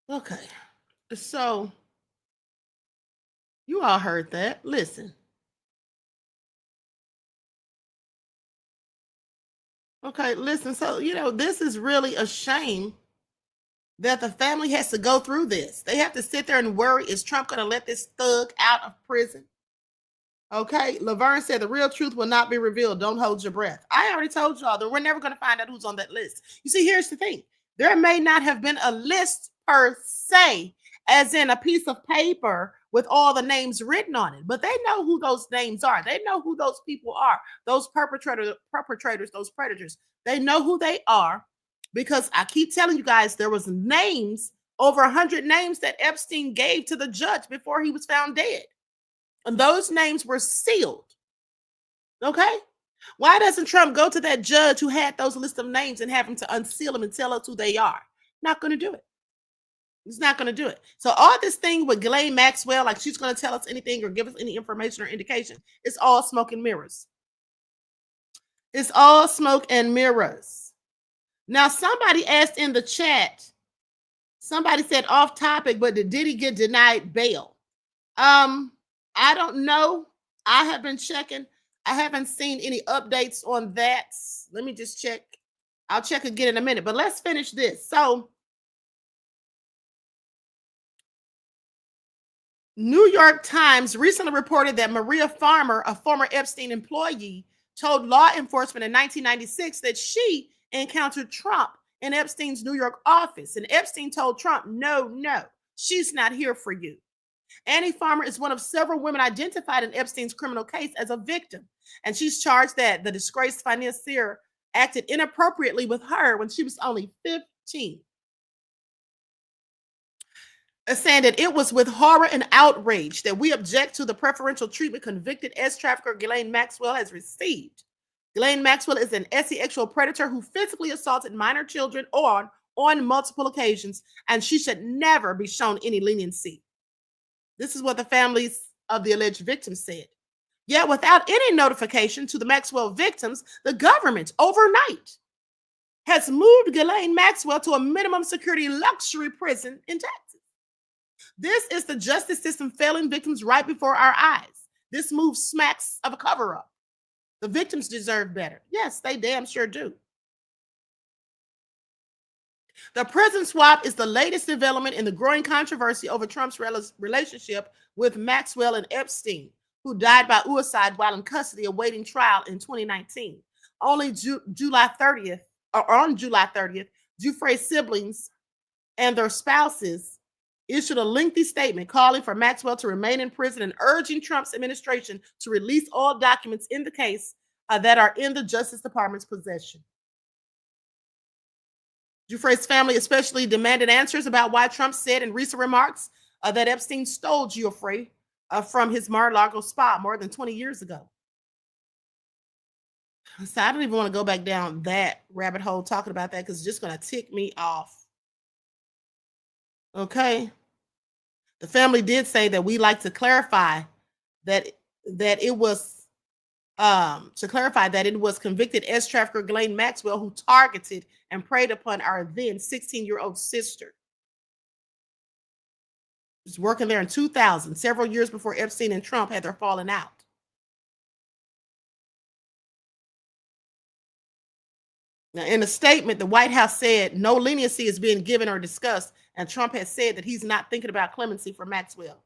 Okay, so you all heard that. Listen. Okay, listen. So, this is really a shame that the family has to go through this. They have to sit there and worry, is Trump going to let this thug out of prison? Okay, Laverne said the real truth will not be revealed. Don't hold your breath. I already told y'all that we're never going to find out who's on that list. You see, here's the thing. There may not have been a list per se, as in a piece of paper with all the names written on it, but they know who those names are. They know who those people are, those perpetrators, those predators. They know who they are, because I keep telling you guys, there was names, over 100 names that Epstein gave to the judge before he was found dead. And those names were sealed. Okay? Why doesn't Trump go to that judge who had those list of names and have him to unseal them and tell us who they are? Not going to do it. He's not going to do it. So all this thing with Ghislaine Maxwell, like she's going to tell us anything or give us any information or indication, it's all smoke and mirrors. It's all smoke and mirrors. Now, somebody asked in the chat, somebody said off topic, but did he get denied bail? I don't know. I have been checking. I haven't seen any updates on that. Let me just check. I'll check again in a minute, but let's finish this. So, New York Times recently reported that Maria Farmer, a former Epstein employee, told law enforcement in 1996 that she encountered Trump in Epstein's New York office. And Epstein told Trump, no, she's not here for you. Annie Farmer is one of several women identified in Epstein's criminal case as a victim. And she's charged that the disgraced financier acted inappropriately with her when she was only 15. Saying that it was with horror and outrage that we object to the preferential treatment convicted ex-trafficker Ghislaine Maxwell has received. Ghislaine Maxwell is an sexual predator who physically assaulted minor children on multiple occasions, and she should never be shown any leniency. This is what the families of the alleged victims said. Yet without any notification to the Maxwell victims, the government overnight has moved Ghislaine Maxwell to a minimum security luxury prison in Texas. This is the justice system failing victims right before our eyes. This move smacks of a cover-up. The victims deserve better. Yes, they damn sure do. The prison swap is the latest development in the growing controversy over Trump's relationship with Maxwell and Epstein, who died by suicide while in custody awaiting trial in 2019. On July 30th, Giuffre's siblings and their spouses issued a lengthy statement calling for Maxwell to remain in prison and urging Trump's administration to release all documents in the case that are in the Justice Department's possession. Giuffre's family especially demanded answers about why Trump said in recent remarks that Epstein stole Giuffre from his Mar-a-Lago spa more than 20 years ago. So I don't even want to go back down that rabbit hole talking about that because it's just going to tick me off. Okay. The family did say that we like to clarify that it was convicted ex-trafficker Ghislaine Maxwell who targeted and preyed upon our then 16-year-old sister. She was working there in 2000, several years before Epstein and Trump had their falling out. Now, in a statement, the White House said no leniency is being given or discussed, and Trump has said that he's not thinking about clemency for Maxwell.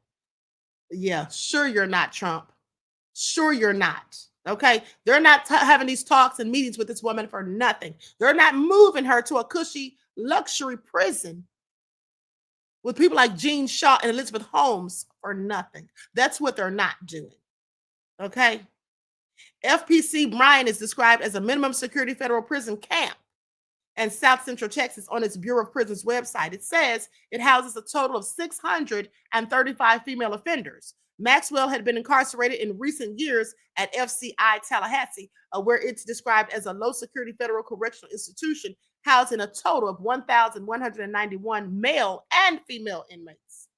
Yeah, sure you're not, Trump. Sure you're not. Okay, they're not having these talks and meetings with this woman for nothing. They're not moving her to a cushy luxury prison with people like Jean Shaw and Elizabeth Holmes for nothing. That's what they're not doing. Okay? FPC Bryan is described as a minimum security federal prison camp in South Central Texas on its Bureau of Prisons website. It says it houses a total of 635 female offenders. Maxwell had been incarcerated in recent years at FCI Tallahassee, where it's described as a low security federal correctional institution housing a total of 1,191 male and female inmates.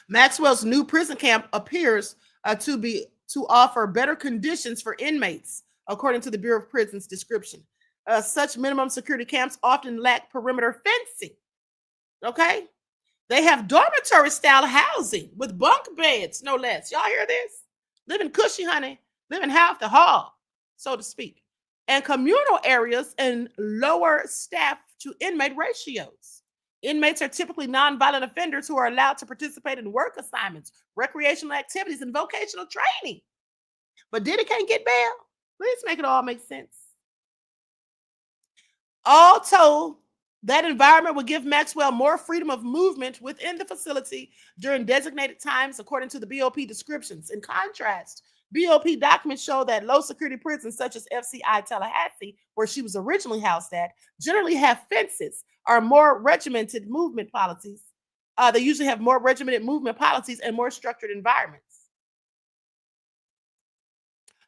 Maxwell's new prison camp appears to offer better conditions for inmates, according to the Bureau of Prisons description. Such minimum security camps often lack perimeter fencing. Okay? They have dormitory style housing with bunk beds, no less. Y'all hear this? Living cushy, honey. Living half the hall, so to speak. And communal areas and lower staff to inmate ratios. Inmates are typically nonviolent offenders who are allowed to participate in work assignments, recreational activities, and vocational training. But Diddy can't get bail. Please make it all make sense. All told, that environment would give Maxwell more freedom of movement within the facility during designated times, according to the BOP descriptions. In contrast, BOP documents show that low security prisons such as FCI Tallahassee, where she was originally housed at, generally have fences or more regimented movement policies. They usually have more regimented movement policies and more structured environments.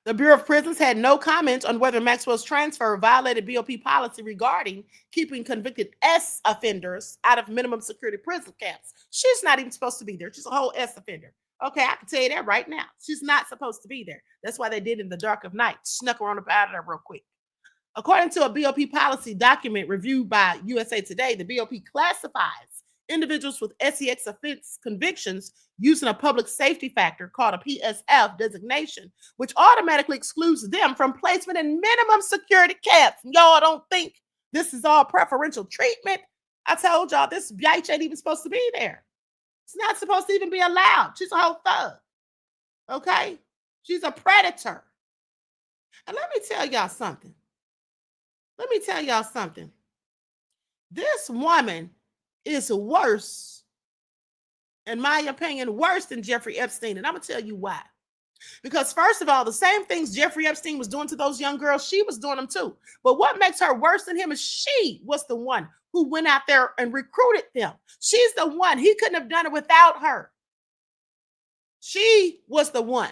The Bureau of Prisons had no comment on whether Maxwell's transfer violated BOP policy regarding keeping convicted S offenders out of minimum security prison camps. She's not even supposed to be there. She's a whole S offender. Okay, I can tell you that right now. She's not supposed to be there. That's why they did in the dark of night. Snuck her on up out of there real quick. According to a BOP policy document reviewed by USA Today, the BOP classifies individuals with SEX offense convictions using a public safety factor called a PSF designation, which automatically excludes them from placement in minimum security camps. Y'all don't think this is all preferential treatment? I told y'all this bitch ain't even supposed to be there. It's not supposed to even be allowed. She's a whole thug. Okay? She's a predator. And let me tell y'all something. This woman is worse, in my opinion, worse than Jeffrey Epstein. And I'm going to tell you why. Because first of all, the same things Jeffrey Epstein was doing to those young girls, she was doing them too. But what makes her worse than him is she was the one who went out there and recruited them. She's the one. He couldn't have done it without her. She was the one.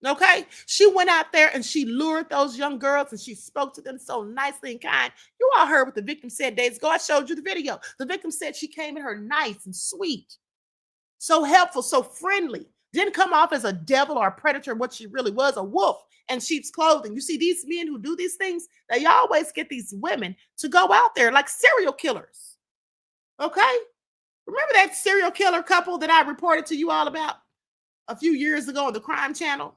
Okay? She went out there and she lured those young girls and she spoke to them so nicely and kind. You all heard what the victim said days ago. I showed you the video. The victim said she came at her nice and sweet, so helpful, so friendly. Didn't come off as a devil or a predator, what she really was, a wolf in sheep's clothing. You see, these men who do these things, they always get these women to go out there like serial killers. Okay? Remember that serial killer couple that I reported to you all about a few years ago on the Crime Channel?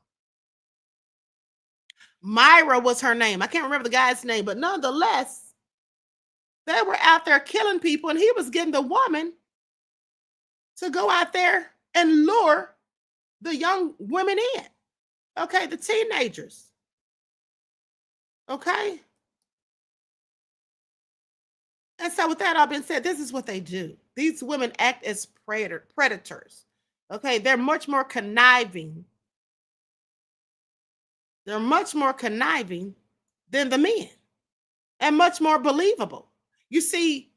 Myra was her name. I can't remember the guy's name, but nonetheless, they were out there killing people, and he was getting the woman to go out there and lure the young women in. Okay, the teenagers. Okay? And so with that all being said, this is what they do. These women act as predators. Okay, they're much more conniving. They're much more conniving than the men and much more believable. You see,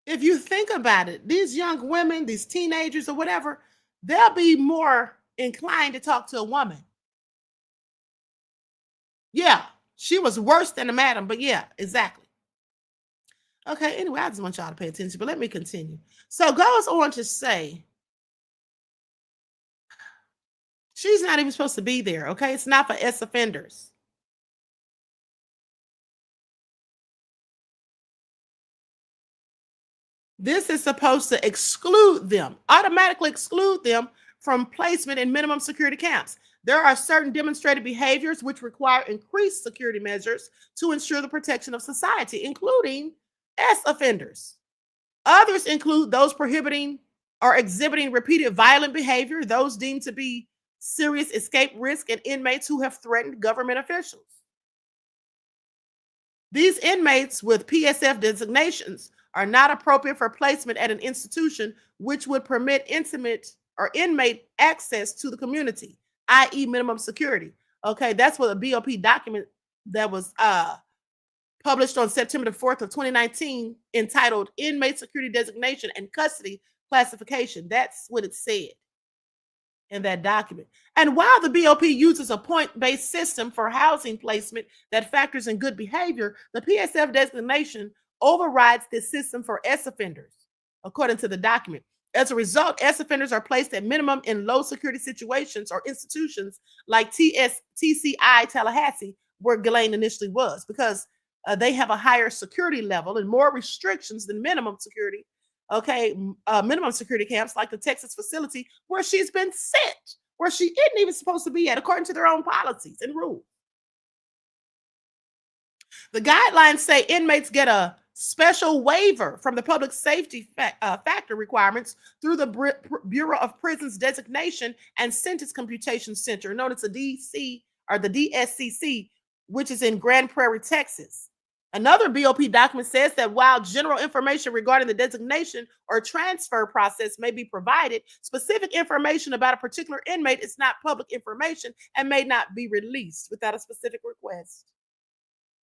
if you think about it, these young women, these teenagers or whatever, they'll be more inclined to talk to a woman. Yeah, she was worse than a madam, but yeah, exactly. Okay, anyway, I just want y'all to pay attention, but let me continue. So goes on to say, she's not even supposed to be there, okay? It's not for S offenders. This is supposed to exclude them, automatically exclude them from placement in minimum security camps. There are certain demonstrated behaviors which require increased security measures to ensure the protection of society, including S offenders. Others include those prohibiting or exhibiting repeated violent behavior, those deemed to be serious escape risk, and inmates who have threatened government officials. These inmates with PSF designations are not appropriate for placement at an institution which would permit inmate access to the community, i.e. minimum security. Okay, that's what a BOP document that was published on September the 4th of 2019 entitled Inmate Security Designation and Custody Classification. That's what it said in that document. And while the BOP uses a point-based system for housing placement that factors in good behavior, the PSF designation overrides this system for S offenders, according to the document. As a result, S offenders are placed at minimum in low security situations or institutions like TCI Tallahassee, where Ghislaine initially was, because they have a higher security level and more restrictions than minimum security. Okay, minimum security camps like the Texas facility where she's been sent, where she isn't even supposed to be at, according to their own policies and rules. The guidelines say inmates get a special waiver from the public safety factor requirements through the Bureau of Prisons Designation and Sentence Computation Center, known as the DC or the DSCC, which is in Grand Prairie, Texas. Another BOP document says that while general information regarding the designation or transfer process may be provided, specific information about a particular inmate is not public information and may not be released without a specific request.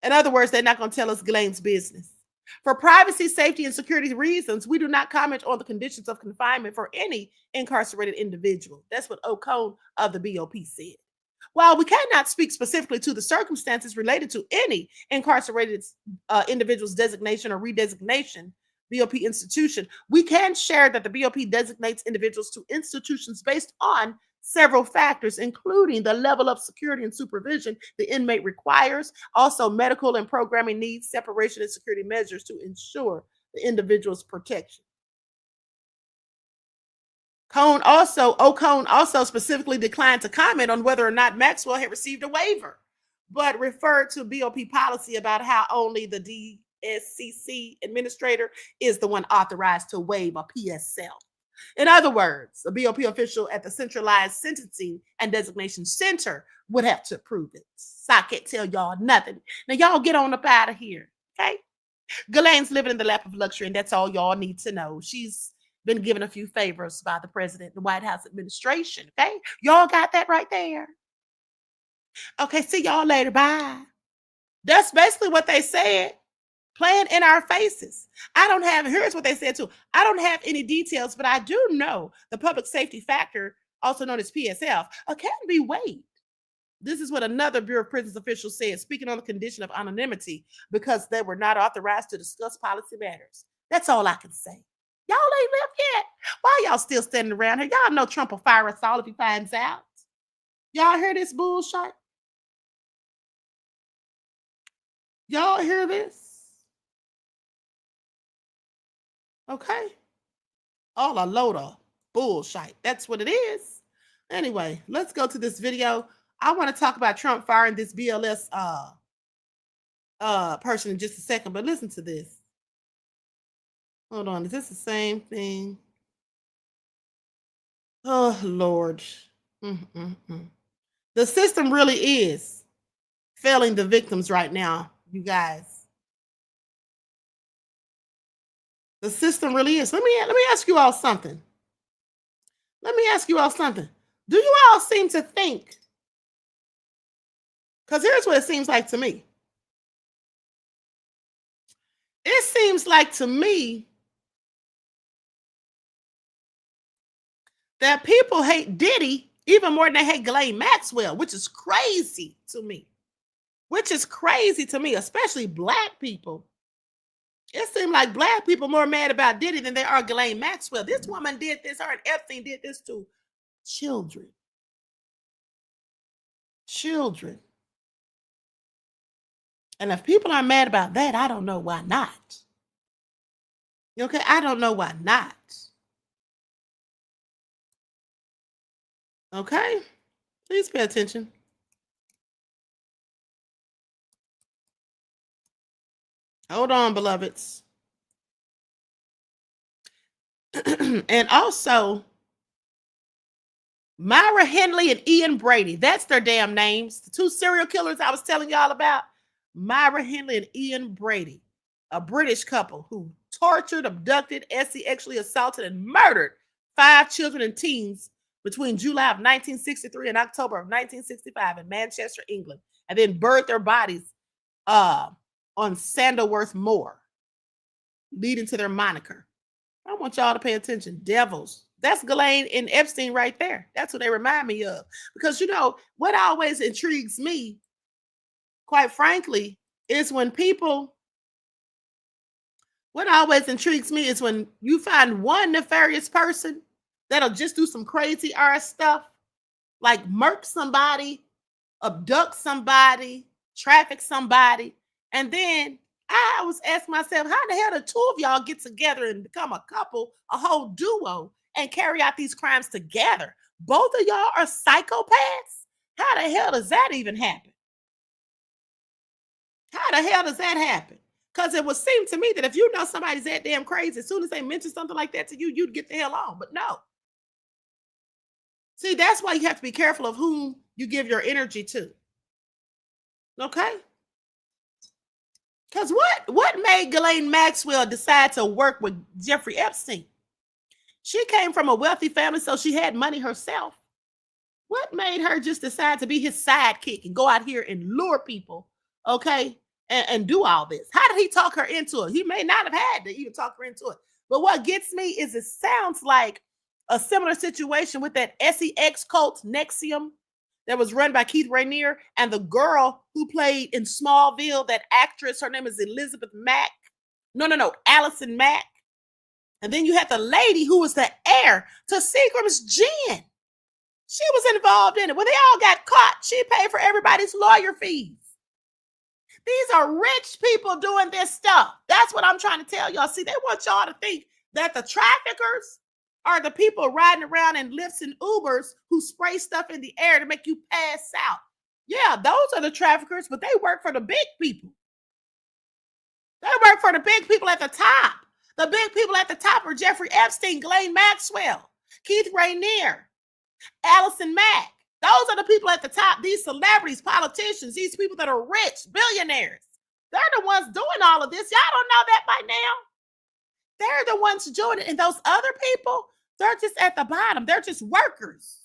In other words, they're not going to tell us Ghislaine's business. For privacy, safety, and security reasons, we do not comment on the conditions of confinement for any incarcerated individual. That's what O'Cone of the BOP said. While we cannot speak specifically to the circumstances related to any incarcerated individual's designation or redesignation, BOP institution, we can share that the BOP designates individuals to institutions based on several factors, including the level of security and supervision the inmate requires, also medical and programming needs, separation and security measures to ensure the individual's protection. O'Cone also specifically declined to comment on whether or not Maxwell had received a waiver, but referred to BOP policy about how only the DSCC administrator is the one authorized to waive a PSL. In other words, a BOP official at the Centralized Sentencing and Designation Center would have to approve it. So I can't tell y'all nothing. Now y'all get on up out of here, okay? Ghislaine's living in the lap of luxury, and that's all y'all need to know. She's been given a few favors by the president and the White House administration, okay? Y'all got that right there. Okay, see y'all later, bye. That's basically what they said, playing in our faces. Here's what they said too. I don't have any details, but I do know the public safety factor, also known as PSF, can be waived. This is what another Bureau of Prisons official said, speaking on the condition of anonymity because they were not authorized to discuss policy matters. That's all I can say. Y'all ain't left yet. Why y'all still standing around here? Y'all know Trump will fire us all if he finds out. Y'all hear this bullshit? Y'all hear this? Okay. All a load of bullshit. That's what it is. Anyway, let's go to this video. I want to talk about Trump firing this BLS person in just a second, but listen to this. Hold on, is this the same thing? Oh, Lord. The system really is failing the victims right now, you guys. The system really is. Let me ask you all something. Do you all seem to think, because here's what it seems like to me. It seems like to me that people hate Diddy even more than they hate Ghislaine Maxwell, which is crazy to me. Especially Black people. It seems like Black people are more mad about Diddy than they are Ghislaine Maxwell. This woman did this, her and Epstein did this to children. And if people are mad about that, I don't know why not. Okay, I don't know why not. Okay, please pay attention. Hold on, beloveds. And also, Myra Henley and Ian Brady. That's their damn names. The two serial killers I was telling y'all about. Myra Henley and Ian Brady. a British couple who tortured, abducted, sexually assaulted, and murdered 5 children and teens between July of 1963 and October of 1965 in Manchester, England, and then buried their bodies on Sandalworth Moor, leading to their moniker. I want y'all to pay attention. Devils. That's Ghislaine and Epstein right there. That's what they remind me of. Because, you know, what always intrigues me, quite frankly, is when what always intrigues me is when you find one nefarious person that'll just do some crazy ass stuff, like murk somebody, abduct somebody, traffic somebody, and then I was asking myself, how the hell did 2 of y'all get together and become a couple, a whole duo, and carry out these crimes together? Both of y'all are psychopaths? How the hell does that even happen? How the hell does that happen? Because it would seem to me that if you know somebody's that damn crazy, as soon as they mention something like that to you, you'd get the hell on. But no. See, that's why you have to be careful of whom you give your energy to. Okay? Because what made Ghislaine Maxwell decide to work with Jeffrey Epstein? She came from a wealthy family, so she had money herself. What made her just decide to be his sidekick and go out here and lure people, okay, and do all this? How did he talk her into it? He may not have had to even talk her into it. But what gets me is it sounds like a similar situation with that sex cult NXIVM that was run by Keith Rainier and the girl who played in Smallville, that actress, her name is Elizabeth Mack. No, Allison Mack. And then you had the lady who was the heir to Seagram's gin. She was involved in it. When they all got caught, she paid for everybody's lawyer fees. These are rich people doing this stuff. That's what I'm trying to tell y'all. See, they want y'all to think that the traffickers are the people riding around in Lyfts and Ubers who spray stuff in the air to make you pass out. Yeah, those are the traffickers, but they work for the big people. They work for the big people at the top. The big people at the top are Jeffrey Epstein, Ghislaine Maxwell, Keith Rainier, Allison Mack. Those are the people at the top. These celebrities, politicians, these people that are rich, billionaires. They're the ones doing all of this. Y'all don't know that by now. They're the ones doing it. And those other people, they're just at the bottom. They're just workers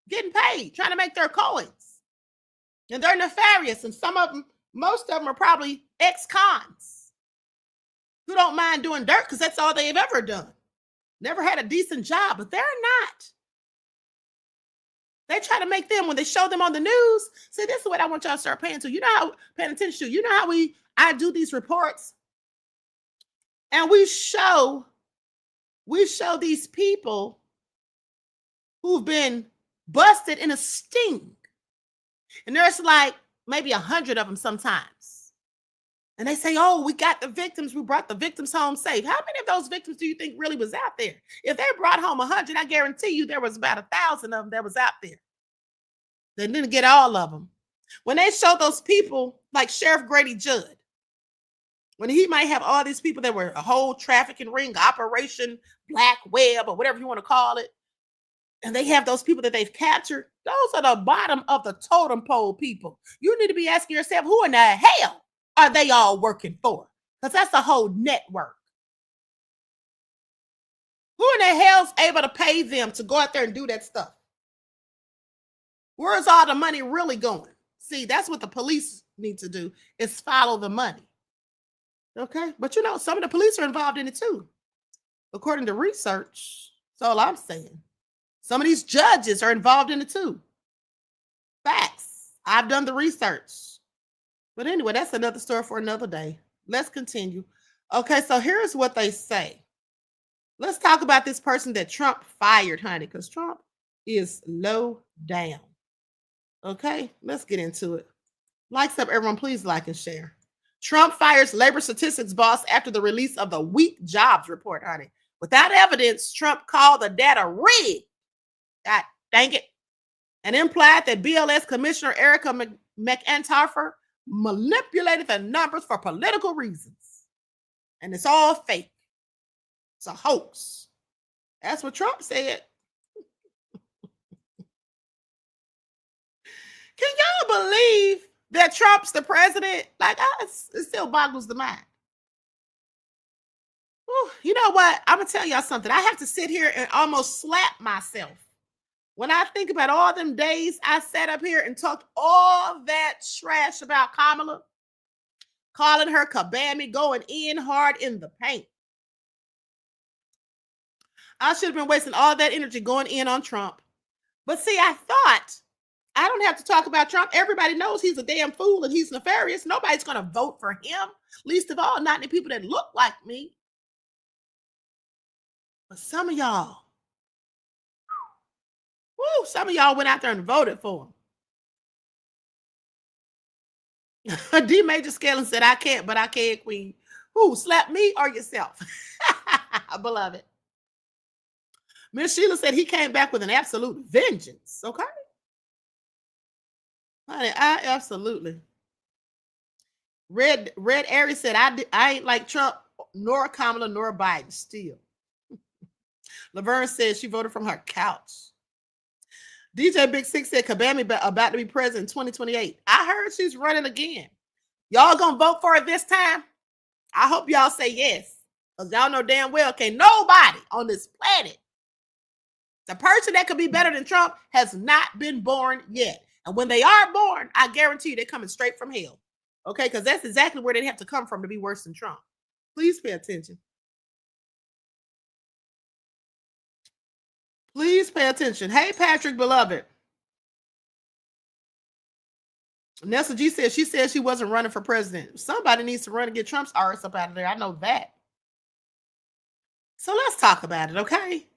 getting paid, trying to make their coins. And they're nefarious. And some of them, most of them are probably ex-cons who don't mind doing dirt because that's all they've ever done. Never had a decent job, but they're not. They try to make them, when they show them on the news, see, this is what I want y'all to start paying attention to. You know how I do these reports and we show these people who've been busted in a sting. And there's like maybe 100 of them sometimes. And they say, oh, we got the victims. We brought the victims home safe. How many of those victims do you think really was out there? If they brought home 100, I guarantee you there was about 1,000 of them that was out there. They didn't get all of them. When they show those people like Sheriff Grady Judd, when he might have all these people that were a whole trafficking ring, Operation Black Web, or whatever you want to call it, and they have those people that they've captured, those are the bottom of the totem pole people. You need to be asking yourself, who in the hell are they all working for? Because that's the whole network. Who in the hell's able to pay them to go out there and do that stuff? Where's all the money really going? See, that's what the police need to do, is follow the money. Okay? But you know, some of the police are involved in it too. According to research, that's all I'm saying. Some of these judges are involved in it too. Facts. I've done the research. But anyway, that's another story for another day. Let's continue. Okay, so here's what they say. Let's talk about this person that Trump fired, honey, because Trump is low down. Okay, let's get into it. Likes up, everyone. Please like and share. Trump fires labor statistics boss after the release of the weak jobs report, honey. Without evidence, Trump called the data rigged. God dang it. And implied that BLS Commissioner Erica McEntire manipulated the numbers for political reasons. And it's all fake. It's a hoax. That's what Trump said. Can y'all believe that Trump's the president? Like, it still boggles the mind. You know what? I'm going to tell y'all something. I have to sit here and almost slap myself when I think about all them days I sat up here and talked all that trash about Kamala, calling her kabammy, going in hard in the paint. I should have been wasting all that energy going in on Trump. But see, I thought I don't have to talk about Trump. Everybody knows he's a damn fool and he's nefarious. Nobody's going to vote for him. Least of all, not the people that look like me. But some of y'all, some of y'all went out there and voted for him. D. Major Scaling said, I can't, but I can, Queen. Who, slap me or yourself? Beloved. Miss Sheila said he came back with an absolute vengeance. Okay. Honey, I absolutely. Red Aries said, I ain't like Trump, nor Kamala, nor Biden still. Laverne said she voted from her couch. DJ Big Six said Kabami about to be president in 2028. I heard she's running again. Y'all gonna vote for her this time? I hope y'all say yes. Because y'all know damn well can't nobody on this planet, the person that could be better than Trump, has not been born yet. And when they are born, I guarantee you they're coming straight from hell. Okay, because that's exactly where they have to come from to be worse than Trump. Please pay attention. Please pay attention. Hey, Patrick, beloved. Nessa G said she wasn't running for president. Somebody needs to run and get Trump's arse up out of there. I know that. So let's talk about it, okay?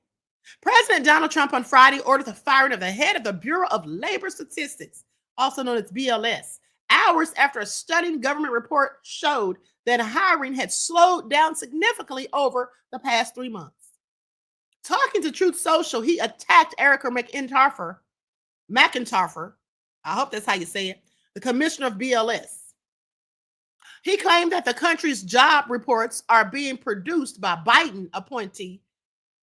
President Donald Trump on Friday ordered the firing of the head of the Bureau of Labor Statistics, also known as BLS, hours after a stunning government report showed that hiring had slowed down significantly over the past 3 months. Talking to Truth Social, he attacked Erica McIntyre, I hope that's how you say it, the commissioner of BLS. He claimed that the country's job reports are being produced by Biden appointee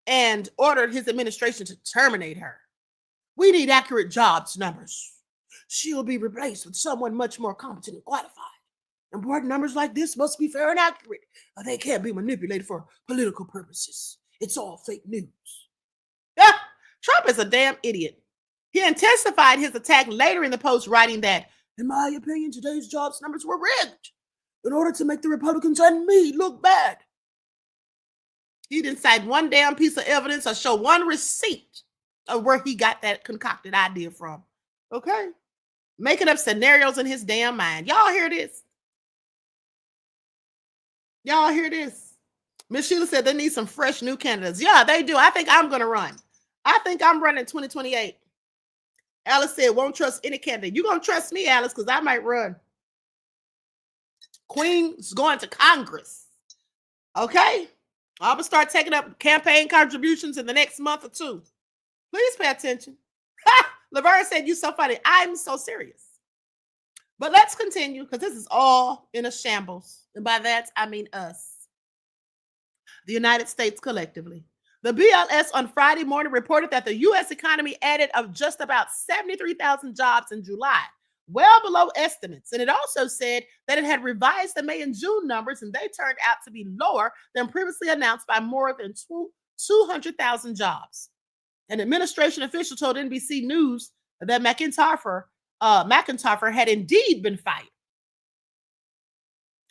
and ordered his administration to terminate her. We need accurate jobs numbers. She'll be replaced with someone much more competent and qualified. Important numbers like this must be fair and accurate. They can't be manipulated for political purposes. It's all fake news. Trump is a damn idiot. He intensified his attack later in the post, writing that, in my opinion, today's jobs numbers were rigged in order to make the Republicans and me look bad. He didn't cite one damn piece of evidence or show one receipt of where he got that concocted idea from. Okay? Making up scenarios in his damn mind. Y'all hear this? Y'all hear this? Miss Sheila said they need some fresh new candidates. Yeah, they do. I think I'm going to run. I think I'm running 2028. Alice said, won't trust any candidate. You going to trust me, Alice, because I might run. Queen's going to Congress. Okay? I'm going to start taking up campaign contributions in the next month or two. Please pay attention. Laverne said, you so funny. I'm so serious. But let's continue because this is all in a shambles. And by that, I mean us. The United States collectively. The BLS on Friday morning reported that the U.S. economy added of just about 73,000 jobs in July, well below estimates. And it also said that it had revised the May and June numbers, and they turned out to be lower than previously announced by more than 200,000 jobs. An administration official told NBC News that McIntyre had indeed been fired.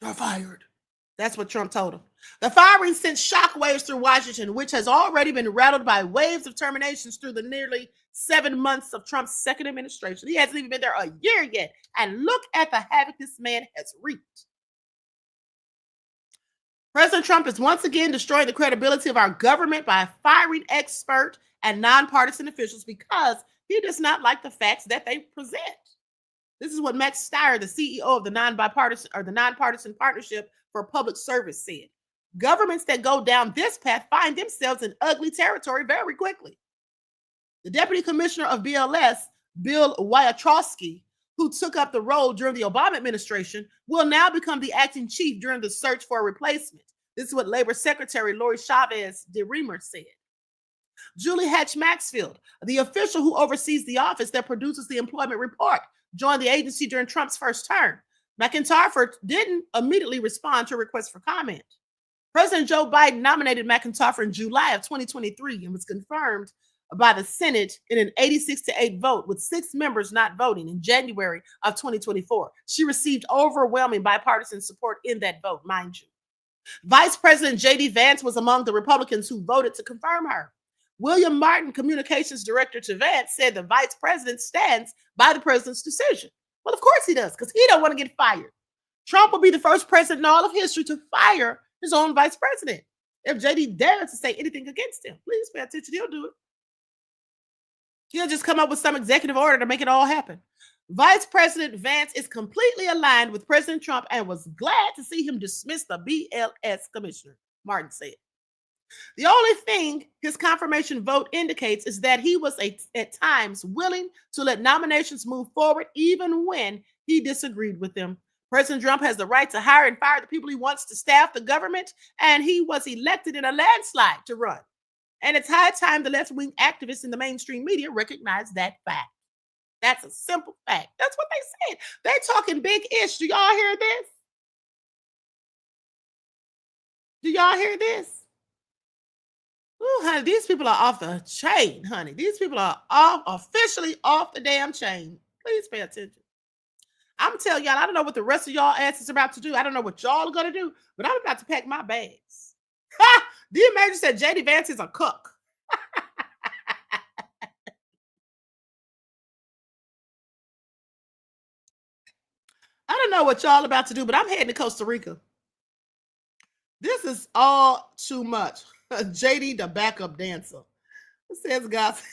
Or fired. That's what Trump told him. The firing sent shockwaves through Washington, which has already been rattled by waves of terminations through the nearly 7 months of Trump's second administration. He hasn't even been there a year yet. And look at the havoc this man has wreaked. President Trump is once again destroying the credibility of our government by firing expert and nonpartisan officials because he does not like the facts that they present. This is what Max Steyer, the CEO of the Nonpartisan Partnership for Public Service, said. Governments that go down this path find themselves in ugly territory very quickly. The Deputy Commissioner of BLS, Bill Wyatrowski, who took up the role during the Obama administration, will now become the acting chief during the search for a replacement. This is what Labor Secretary Lori Chavez-DeRemer said. Julie Hatch-Maxfield, the official who oversees the office that produces the employment report, joined the agency during Trump's first term. McIntyre didn't immediately respond to requests for comment. President Joe Biden nominated McIntyre in July of 2023 and was confirmed by the Senate in an 86-8 vote, with 6 members not voting in January of 2024. She received overwhelming bipartisan support in that vote, mind you. Vice President J.D. Vance was among the Republicans who voted to confirm her. William Martin, communications director to Vance, said the vice president stands by the president's decision. Well, of course he does, because he don't want to get fired. Trump will be the first president in all of history to fire his own vice president. If JD dares to say anything against him, please pay attention. He'll do it. He'll just come up with some executive order to make it all happen. Vice President Vance is completely aligned with President Trump and was glad to see him dismiss the BLS commissioner, Martin said. The only thing his confirmation vote indicates is that he was at times willing to let nominations move forward even when he disagreed with them. President Trump has the right to hire and fire the people he wants to staff the government, and he was elected in a landslide to run. And it's high time the left-wing activists in the mainstream media recognize that fact. That's a simple fact. That's what they said. They talking big ish. Do y'all hear this? Do y'all hear this? Ooh, honey, these people are off the chain, honey. These people are officially off the damn chain. Please pay attention. I'm telling y'all, I don't know what the rest of y'all asses are about to do. I don't know what y'all are going to do, but I'm about to pack my bags. Ha! The Major said J.D. Vance is a cook. I don't know what y'all about to do, but I'm heading to Costa Rica. This is all too much. JD, the backup dancer. It says gossip.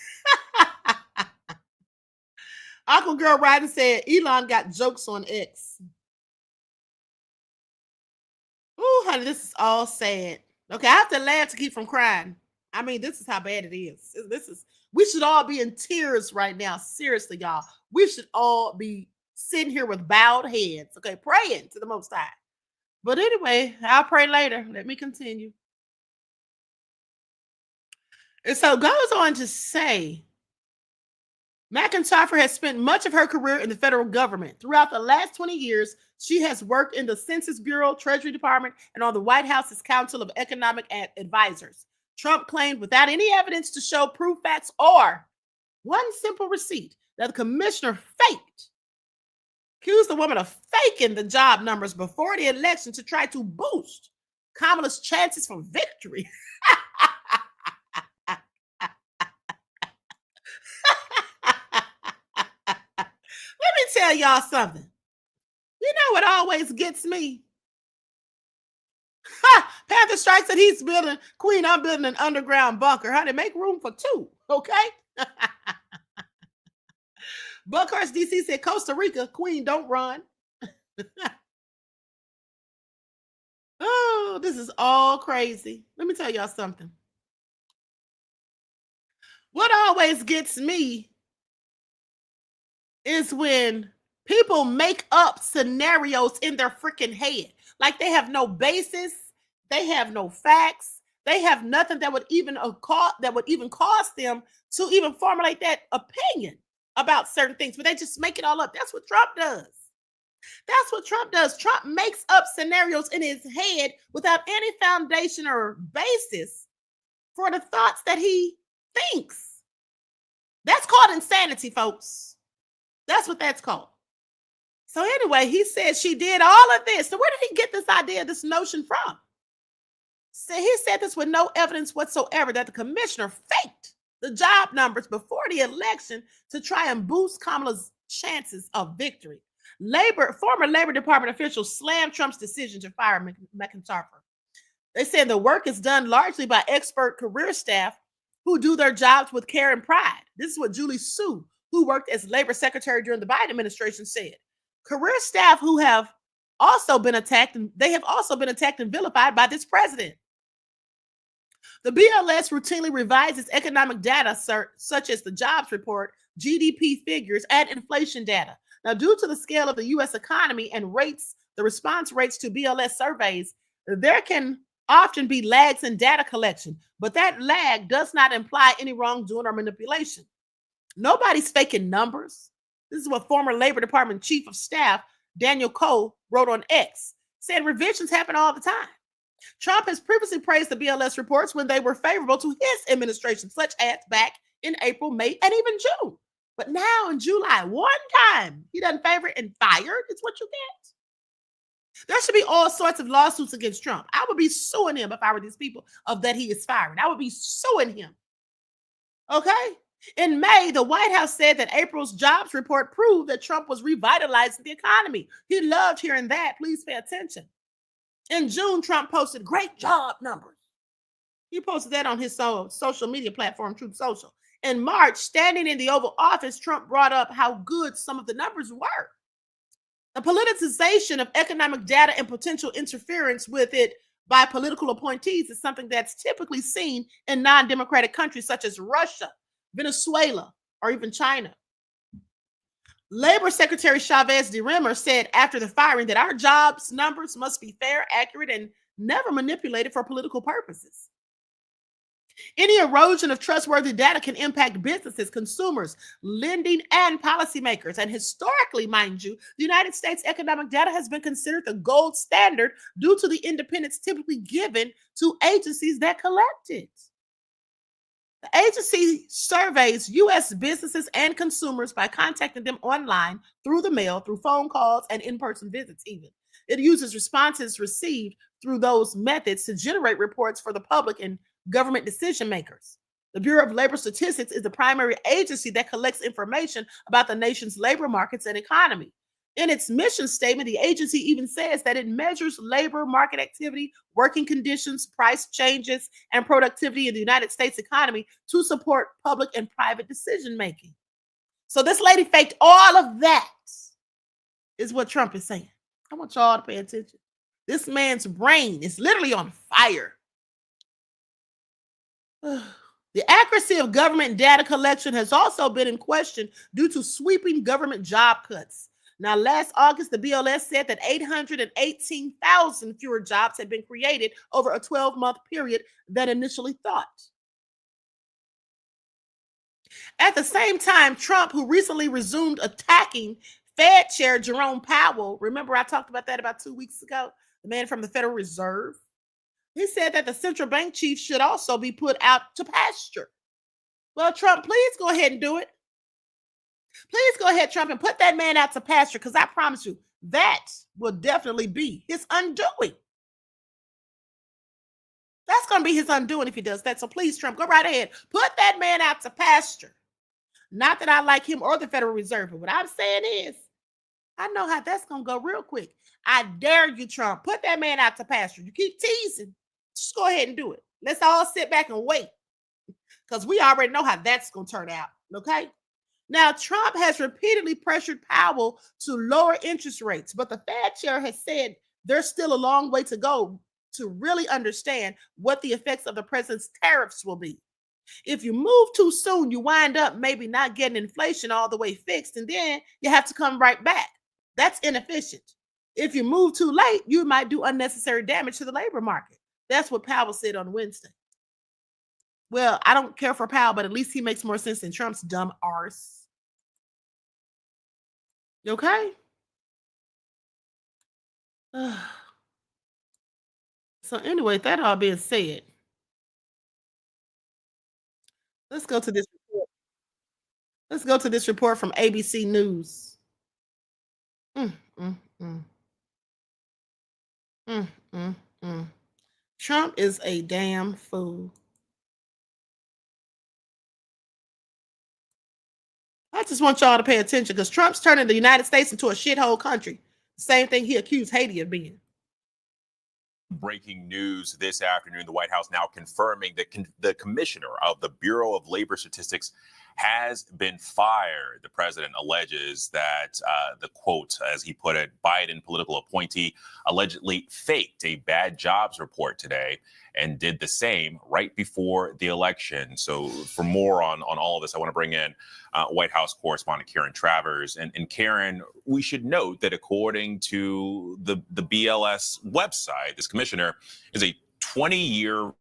Aqua Girl Ryder said Elon got jokes on X. Ooh, honey, this is all sad. Okay, I have to laugh to keep from crying. I mean, this is how bad it is. We should all be in tears right now. Seriously, y'all. We should all be sitting here with bowed heads, okay, praying to the Most High. But anyway, I'll pray later. Let me continue. And so goes on to say, McIntyre has spent much of her career in the federal government. Throughout the last 20 years, she has worked in the Census Bureau, Treasury Department, and on the White House's Council of Economic Advisors. Trump claimed without any evidence to show proof, facts, or one simple receipt that the commissioner faked. Accused the woman of faking the job numbers before the election to try to boost Kamala's chances for victory. Let me tell y'all something. You know what always gets me? Panther Strike said he's building, Queen, I'm building an underground bunker. How to make room for 2, okay? Buckhurst DC said, Costa Rica, Queen, don't run. Oh, this is all crazy. Let me tell y'all something. What always gets me is when people make up scenarios in their freaking head. Like they have no basis, they have no facts, they have nothing that would even cause them to even formulate that opinion about certain things, but they just make it all up. That's what Trump does. That's what Trump does. Trump makes up scenarios in his head without any foundation or basis for the thoughts that he thinks. That's called insanity, folks. That's what that's called. So anyway, he said she did all of this. So where did he get this idea, this notion from? So he said this with no evidence whatsoever that the commissioner faked the job numbers before the election to try and boost Kamala's chances of victory. Former Labor Department officials slammed Trump's decision to fire McIntyre. They said the work is done largely by expert career staff who do their jobs with care and pride. This is what Julie Su, who worked as labor secretary during the Biden administration, said. Career staff who have also been attacked, and they have also been attacked and vilified by this president. The BLS routinely revises economic data such as the jobs report, GDP figures, and inflation data. Now, due to the scale of the U.S. economy and the response rates to BLS surveys, there can often be lags in data collection, but that lag does not imply any wrongdoing or manipulation. Nobody's faking numbers. This is what former Labor Department Chief of Staff Daniel Coe wrote on X, saying revisions happen all the time. Trump has previously praised the BLS reports when they were favorable to his administration, such as back in April, May, and even June. But now in July, one time he doesn't favor it and fired. It's what you get. There should be all sorts of lawsuits against Trump. I would be suing him if I were these people of that he is firing. I would be suing him. Okay? In May, the White House said that April's jobs report proved that Trump was revitalizing the economy. He loved hearing that. Please pay attention. In June, Trump posted great job numbers. He posted that on his social media platform, Truth Social. In March, standing in the Oval Office, Trump brought up how good some of the numbers were. The politicization of economic data and potential interference with it by political appointees is something that's typically seen in non-democratic countries such as Russia, Venezuela, or even China. Labor Secretary Chavez-DeRemer said after the firing that our jobs numbers must be fair, accurate, and never manipulated for political purposes. Any erosion of trustworthy data can impact businesses, consumers, lending, and policymakers. And historically, mind you, the United States economic data has been considered the gold standard due to the independence typically given to agencies that collect it. The agency surveys U.S. businesses and consumers by contacting them online, through the mail, through phone calls, and in-person visits even. It uses responses received through those methods to generate reports for the public and government decision makers. The Bureau of Labor Statistics is the primary agency that collects information about the nation's labor markets and economy. In its mission statement, the agency even says that it measures labor market activity, working conditions, price changes, and productivity in the United States economy to support public and private decision making. So this lady faked all of that, is what Trump is saying. I want y'all to pay attention. This man's brain is literally on fire. The accuracy of government data collection has also been in question due to sweeping government job cuts. Now, last August, the BLS said that 818,000 fewer jobs had been created over a 12-month period than initially thought. At the same time, Trump, who recently resumed attacking Fed Chair Jerome Powell, remember I talked about that about 2 weeks ago, the man from the Federal Reserve, he said that the central bank chief should also be put out to pasture. Well, Trump, please go ahead and do it. Please go ahead, Trump, and put that man out to pasture, because I promise you, that will definitely be his undoing. That's going to be his undoing if he does that. So please, Trump, go right ahead. Put that man out to pasture. Not that I like him or the Federal Reserve, but what I'm saying is, I know how that's going to go real quick. I dare you, Trump. Put that man out to pasture. You keep teasing. Just go ahead and do it. Let's all sit back and wait, because we already know how that's going to turn out, okay? Now, Trump has repeatedly pressured Powell to lower interest rates, but the Fed chair has said there's still a long way to go to really understand what the effects of the president's tariffs will be. If you move too soon, you wind up maybe not getting inflation all the way fixed, and then you have to come right back. That's inefficient. If you move too late, you might do unnecessary damage to the labor market. That's what Powell said on Wednesday. Well, I don't care for Powell, but at least he makes more sense than Trump's dumb arse. Okay? So anyway, that all being said, let's go to this report. Let's go to this report from ABC News. Trump is a damn fool. I just want y'all to pay attention, because Trump's turning the United States into a shithole country. The same thing he accused Haiti of being. Breaking news this afternoon, the White House now confirming that the commissioner of the Bureau of Labor Statistics has been fired. The president alleges that the quote, as he put it, Biden political appointee allegedly faked a bad jobs report today and did the same right before the election. So for more on all of this, I want to bring in White House correspondent Karen Travers. And Karen, we should note that according to the BLS website, this commissioner is a 20-year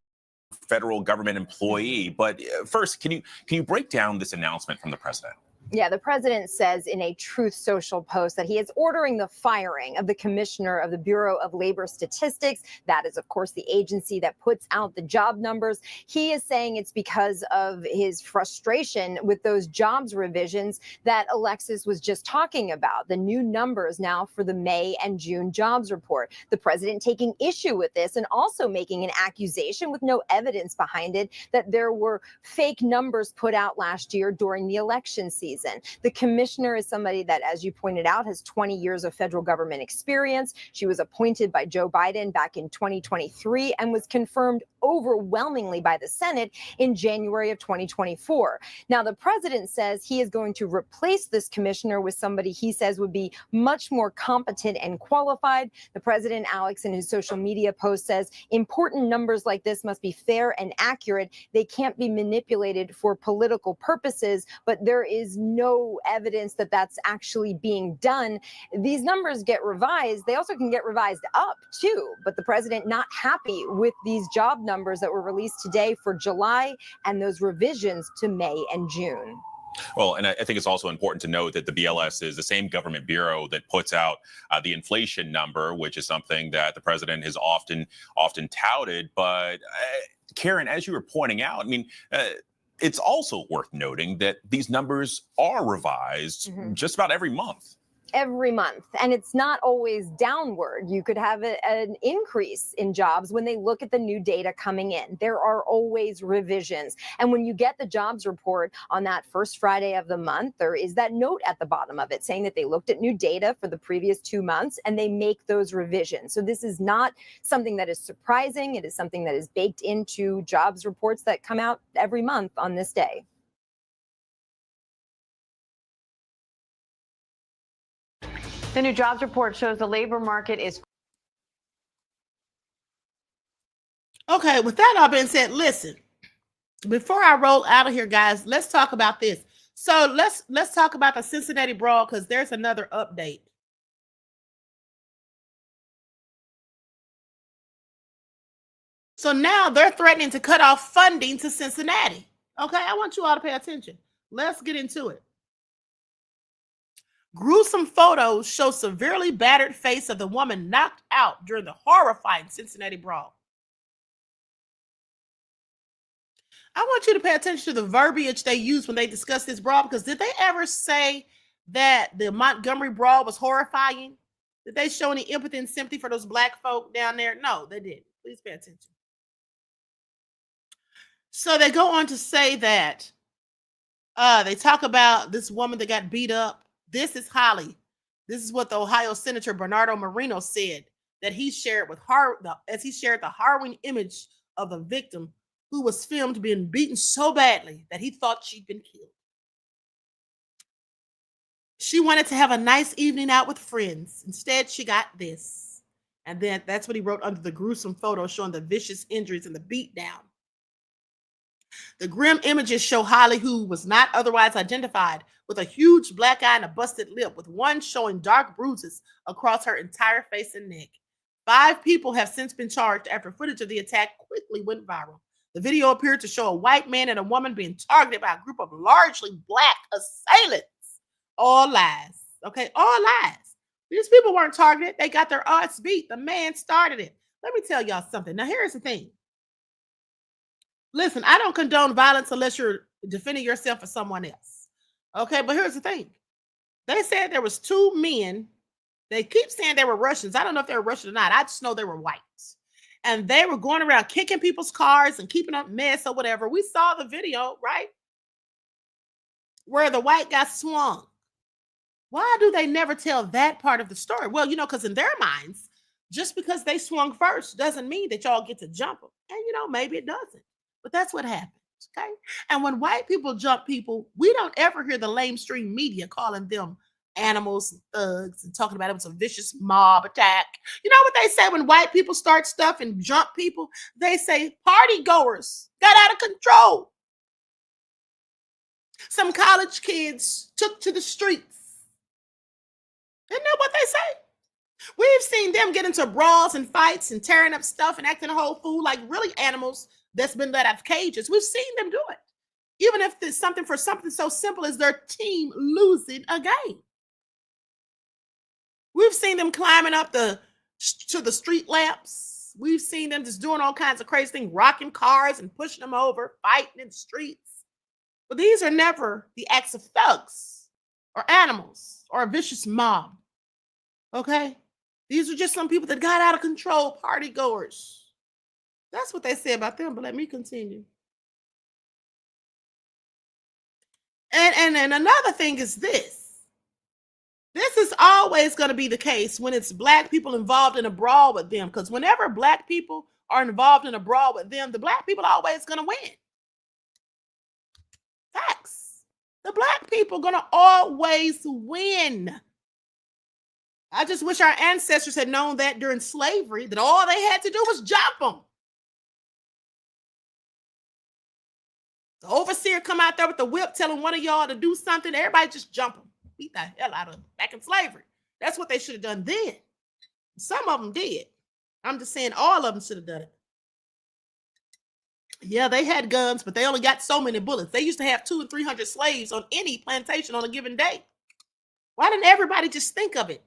federal government employee. But first, can you break down this announcement from the president? Yeah, the president says in a Truth Social post that he is ordering the firing of the commissioner of the Bureau of Labor Statistics. That is, of course, the agency that puts out the job numbers. He is saying it's because of his frustration with those jobs revisions that Alexis was just talking about, the new numbers now for the May and June jobs report. The president taking issue with this and also making an accusation with no evidence behind it that there were fake numbers put out last year during the election season. The commissioner is somebody that, as you pointed out, has 20 years of federal government experience. She was appointed by Joe Biden back in 2023 and was confirmed overwhelmingly by the Senate in January of 2024. Now, the president says he is going to replace this commissioner with somebody he says would be much more competent and qualified. The president, Alex, in his social media post says important numbers like this must be fair and accurate. They can't be manipulated for political purposes, but there is no evidence that that's actually being done. These numbers get revised. They also can get revised up too, but the president not happy with these job numbers that were released today for July and those revisions to May and June. Well, and I think it's also important to note that the BLS is the same government bureau that puts out the inflation number, which is something that the president has often touted. But Karen, as you were pointing out, I mean, it's also worth noting that these numbers are revised just about every month. Every month. And it's not always downward. You could have an increase in jobs when they look at the new data coming in. There are always revisions. And when you get the jobs report on that first Friday of the month, there is that note at the bottom of it saying that they looked at new data for the previous 2 months and they make those revisions. So this is not something that is surprising. It is something that is baked into jobs reports that come out every month on this day. The new jobs report shows the labor market is. Okay, with that all being said, listen, before I roll out of here, guys, let's talk about this. So let's talk about the Cincinnati brawl because there's another update. So now they're threatening to cut off funding to Cincinnati. Okay, I want you all to pay attention. Let's get into it. Gruesome photos show severely battered face of the woman knocked out during the horrifying Cincinnati brawl. I want you to pay attention to the verbiage they use when they discuss this brawl, because did they ever say that the Montgomery brawl was horrifying? Did they show any empathy and sympathy for those black folk down there? No, they didn't. Please pay attention. So they go on to say that they talk about this woman that got beat up. This is Holly. This is what the Ohio Senator Bernardo Moreno said that he shared with her as he shared the harrowing image of the victim who was filmed being beaten so badly that he thought she'd been killed. She wanted to have a nice evening out with friends. Instead, she got this. And then that's what he wrote under the gruesome photo showing the vicious injuries and the beatdown. The grim images show Holly, who was not otherwise identified, with a huge black eye and a busted lip, with one showing dark bruises across her entire face and neck. 5 people have since been charged after footage of the attack quickly went viral. The video appeared to show a white man and a woman being targeted by a group of largely black assailants. All lies. Okay, all lies. These people weren't targeted. They got their ass beat. The man started it. Let me tell y'all something. Now, here's the thing. Listen, I don't condone violence unless you're defending yourself or someone else. Okay, but here's the thing. They said there was 2 men. They keep saying they were Russians. I don't know if they were Russian or not. I just know they were whites. And they were going around kicking people's cars and keeping up mess or whatever. We saw the video, right? Where the white guy swung. Why do they never tell that part of the story? Well, because in their minds, just because they swung first doesn't mean that y'all get to jump them. And, maybe it doesn't. But that's what happens, okay? And when white people jump people, we don't ever hear the lamestream media calling them animals and thugs and talking about it was a vicious mob attack. You know what they say when white people start stuff and jump people? They say party goers got out of control. Some college kids took to the streets. Isn't that what they say? We've seen them get into brawls and fights and tearing up stuff and acting a whole fool like really animals that's been let out of cages. We've seen them do it. Even if it's something so simple as their team losing a game. We've seen them climbing up to the street lamps. We've seen them just doing all kinds of crazy things, rocking cars and pushing them over, fighting in the streets. But these are never the acts of thugs or animals or a vicious mob. Okay? These are just some people that got out of control, party goers. That's what they say about them, but let me continue. And another thing is this. This is always going to be the case when it's Black people involved in a brawl with them, because whenever Black people are involved in a brawl with them, the Black people are always going to win. Facts. The Black people are going to always win. I just wish our ancestors had known that during slavery, that all they had to do was jump them. The overseer come out there with the whip telling one of y'all to do something, everybody just jump them. Beat the hell out of them back in slavery. That's what they should have done then. Some of them did. I'm just saying all of them should have done it. Yeah, they had guns, but they only got so many bullets. They used to have 200 and 300 slaves on any plantation on a given day. Why didn't everybody just think of it?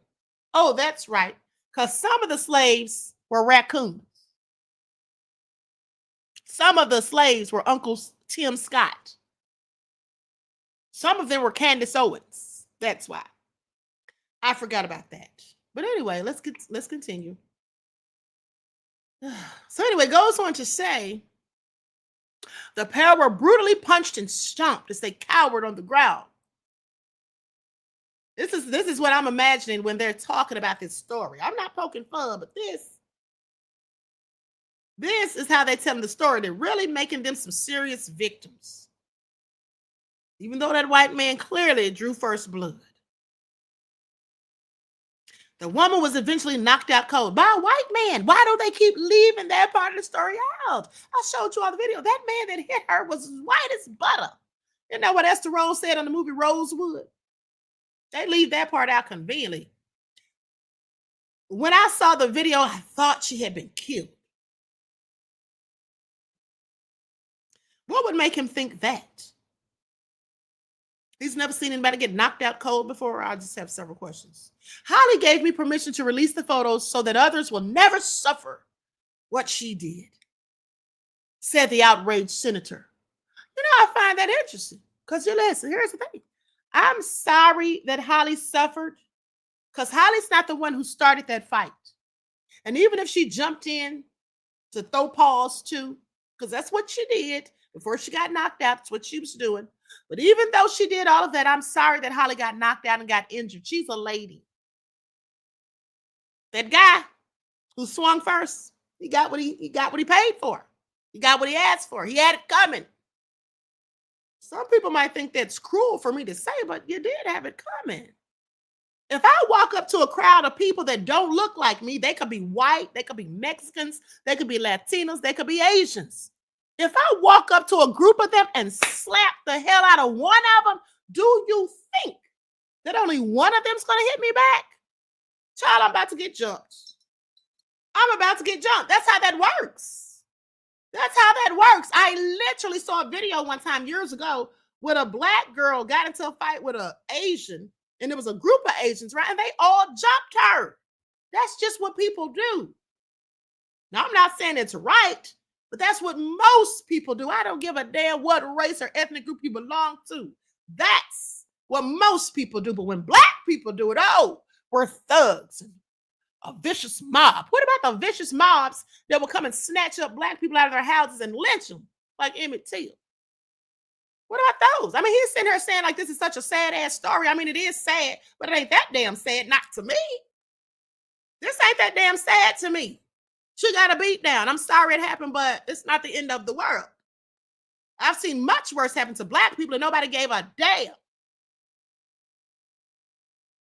Oh, that's right. Because some of the slaves were raccoons. Some of the slaves were Uncle Tim Scott. Some of them were Candace Owens. That's why. I forgot about that. But anyway, let's continue. So anyway, goes on to say, the pair were brutally punched and stomped as they cowered on the ground. This is what I'm imagining when they're talking about this story. I'm not poking fun, but this is how they tell them the story. They're really making them some serious victims. Even though that white man clearly drew first blood. The woman was eventually knocked out cold by a white man. Why don't they keep leaving that part of the story out? I showed you all the video. That man that hit her was as white as butter. Isn't that what Esther Rose said on the movie Rosewood? They leave that part out conveniently. When I saw the video, I thought she had been killed. What would make him think that? He's never seen anybody get knocked out cold before. I just have several questions. Holly gave me permission to release the photos so that others will never suffer what she did, said the outraged senator. You know, I find that interesting because listen, here's the thing. I'm sorry that Holly suffered because Holly's not the one who started that fight. And even if she jumped in to throw paws too, because that's what she did before she got knocked out, that's what she was doing. But even though she did all of that, I'm sorry that Holly got knocked out and got injured. She's a lady. That guy who swung first, he got what he paid for. He got what he asked for. He had it coming. Some people might think that's cruel for me to say, but you did have it coming. If I walk up to a crowd of people that don't look like me, they could be white, they could be Mexicans, they could be Latinos, they could be Asians. If I walk up to a group of them and slap the hell out of one of them, do you think that only one of them's going to hit me back? Child, I'm about to get jumped. I'm about to get jumped. That's how that works. That's how that works. I literally saw a video one time years ago where a Black girl got into a fight with an Asian, and there was a group of Asians, right? And they all jumped her. That's just what people do. Now, I'm not saying it's right, but that's what most people do. I don't give a damn what race or ethnic group you belong to. That's what most people do. But when Black people do it, oh, we're thugs and a vicious mob. What about the vicious mobs that will come and snatch up Black people out of their houses and lynch them like Emmett Till? What about those? I mean, he's sitting here saying like this is such a sad ass story. I mean, it is sad, but it ain't that damn sad. Not to me. This ain't that damn sad to me. She got a beat down. I'm sorry it happened, but it's not the end of the world. I've seen much worse happen to Black people and nobody gave a damn.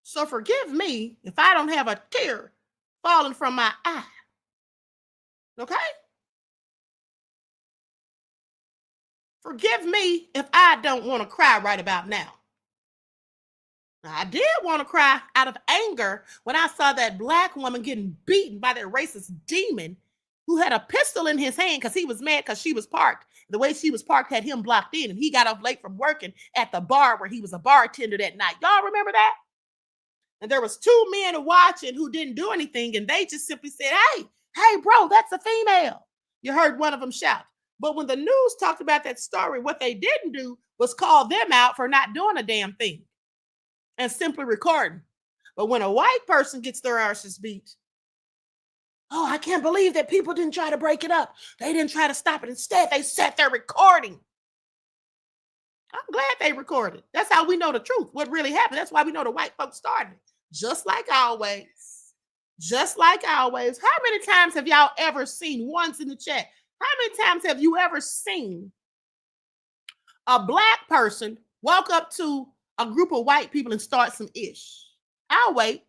So forgive me if I don't have a tear falling from my eye. Okay? Forgive me if I don't want to cry right about now. Now, I did want to cry out of anger when I saw that Black woman getting beaten by that racist demon who had a pistol in his hand because he was mad because she was parked. The way she was parked had him blocked in, and he got off late from working at the bar where he was a bartender that night. Y'all remember that? And there was 2 men watching who didn't do anything, and they just simply said, hey, bro, that's a female. You heard one of them shout. But when the news talked about that story, what they didn't do was call them out for not doing a damn thing and simply recording. But when a white person gets their asses beat, oh, I can't believe that people didn't try to break it up. They didn't try to stop it. Instead, they sat there recording. I'm glad they recorded. That's how we know the truth, what really happened. That's why we know the white folks started. Just like always. Just like always. How many times have y'all ever seen, ones in the chat, how many times have you ever seen a black person walk up to a group of white people and start some ish? I'll wait.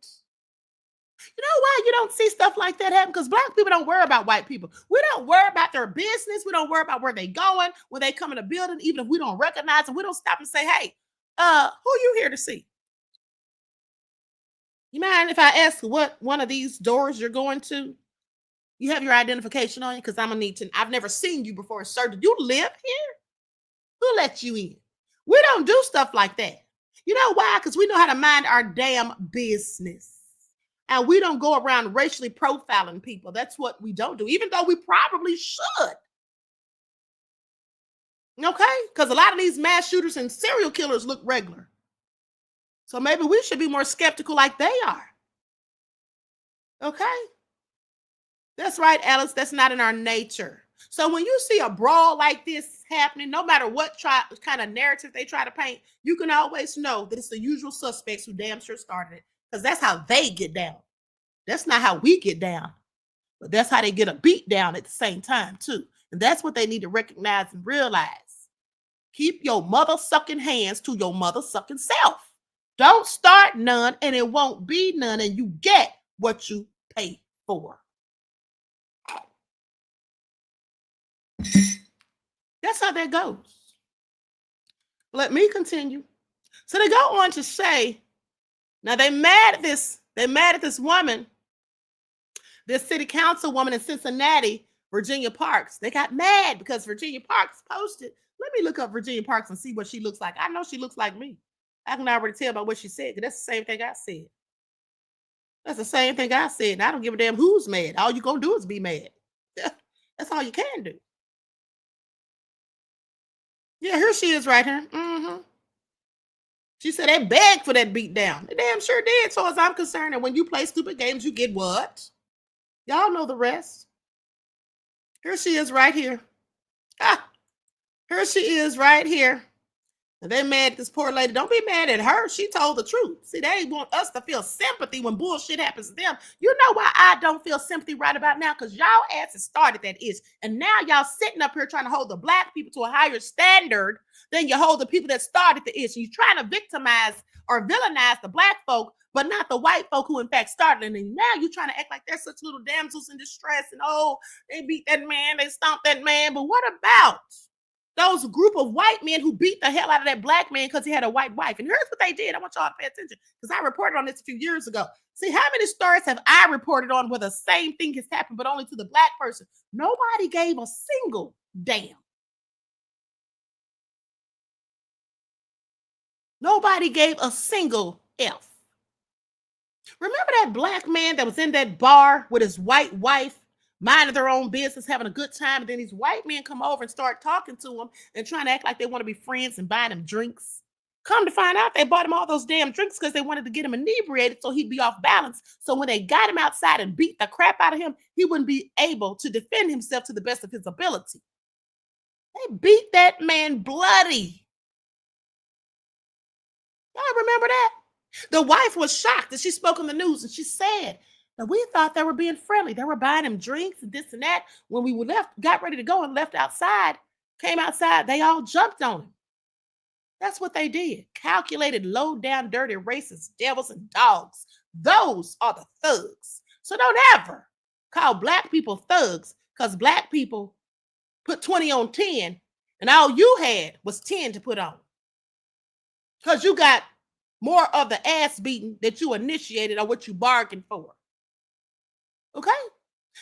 You know why you don't see stuff like that happen? Because black people don't worry about white people. We don't worry about their business. We don't worry about where they're going, when they come in a building. Even if we don't recognize them, we don't stop and say, hey, who you here to see? You mind if I ask what one of these doors you're going to? You have your identification on you? Because I'm going to need to. I've never seen you before, sir. Do you live here? Who let you in? We don't do stuff like that. You know why? Because we know how to mind our damn business. And we don't go around racially profiling people. That's what we don't do, even though we probably should. Okay? Because a lot of these mass shooters and serial killers look regular. So maybe we should be more skeptical like they are. Okay? That's right, Alice. That's not in our nature. So when you see a brawl like this happening, no matter what kind of narrative they try to paint, you can always know that it's the usual suspects who damn sure started it. Because that's how they get down. That's not how we get down. But that's how they get a beat down at the same time, too. And that's what they need to recognize and realize. Keep your mother-sucking hands to your mother-sucking self. Don't start none, and it won't be none, and you get what you pay for. That's how that goes. Let me continue. So they go on to say, now they mad at this woman, this city council woman in Cincinnati, Virginia Parks. They got mad because Virginia Parks posted. Let me look up Virginia Parks and see what she looks like. I know she looks like me. I can already tell by what she said, because that's the same thing I said. That's the same thing I said. And I don't give a damn who's mad. All you're going to do is be mad. That's all you can do. Yeah, here she is right here. She said they begged for that beat down. They damn sure did, so as I'm concerned. And when you play stupid games, you get what? Y'all know the rest. Here she is right here. Here she is right here. And they mad at this poor lady. Don't be mad at her. She told the truth. See, they want us to feel sympathy when bullshit happens to them. You know why I don't feel sympathy right about now? Because y'all asses started that ish. And now y'all sitting up here trying to hold the black people to a higher standard than you hold the people that started the issue. You're trying to victimize or villainize the black folk, but not the white folk who in fact started it. And now you're trying to act like they're such little damsels in distress. And oh, they beat that man, they stomped that man. But what about those group of white men who beat the hell out of that black man because he had a white wife? And here's what they did. I want y'all to pay attention because I reported on this a few years ago. See, how many stories have I reported on where the same thing has happened, but only to the black person? Nobody gave a single damn. Nobody gave a single F. Remember that black man that was in that bar with his white wife, minding their own business, having a good time, and then these white men come over and start talking to him and trying to act like they want to be friends and buying him drinks. Come to find out, they bought him all those damn drinks because they wanted to get him inebriated so he'd be off balance. So when they got him outside and beat the crap out of him, he wouldn't be able to defend himself to the best of his ability. They beat that man bloody. Y'all remember that? The wife was shocked and she spoke on the news and she said, now, we thought they were being friendly. They were buying him drinks and this and that. When we got ready to go and left outside, came outside, they all jumped on him. That's what they did. Calculated, low down, dirty, racist devils and dogs. Those are the thugs. So don't ever call black people thugs because black people put 20 on 10 and all you had was 10 to put on. Because you got more of the ass beating that you initiated or what you bargained for. Okay?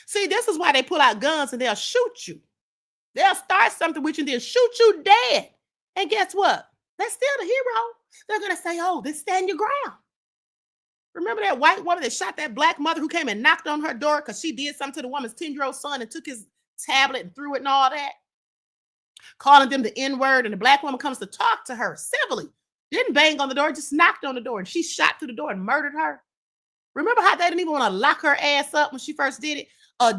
See, this is why they pull out guns and they'll shoot you. They'll start something with you and they'll shoot you dead. And guess what? They're still the hero. They're going to say, oh, they stand your ground. Remember that white woman that shot that black mother who came and knocked on her door because she did something to the woman's 10-year-old son and took his tablet and threw it and all that? Calling them the N-word, and the black woman comes to talk to her civilly. Didn't bang on the door, just knocked on the door, and she shot through the door and murdered her. Remember how they didn't even want to lock her ass up when she first did it?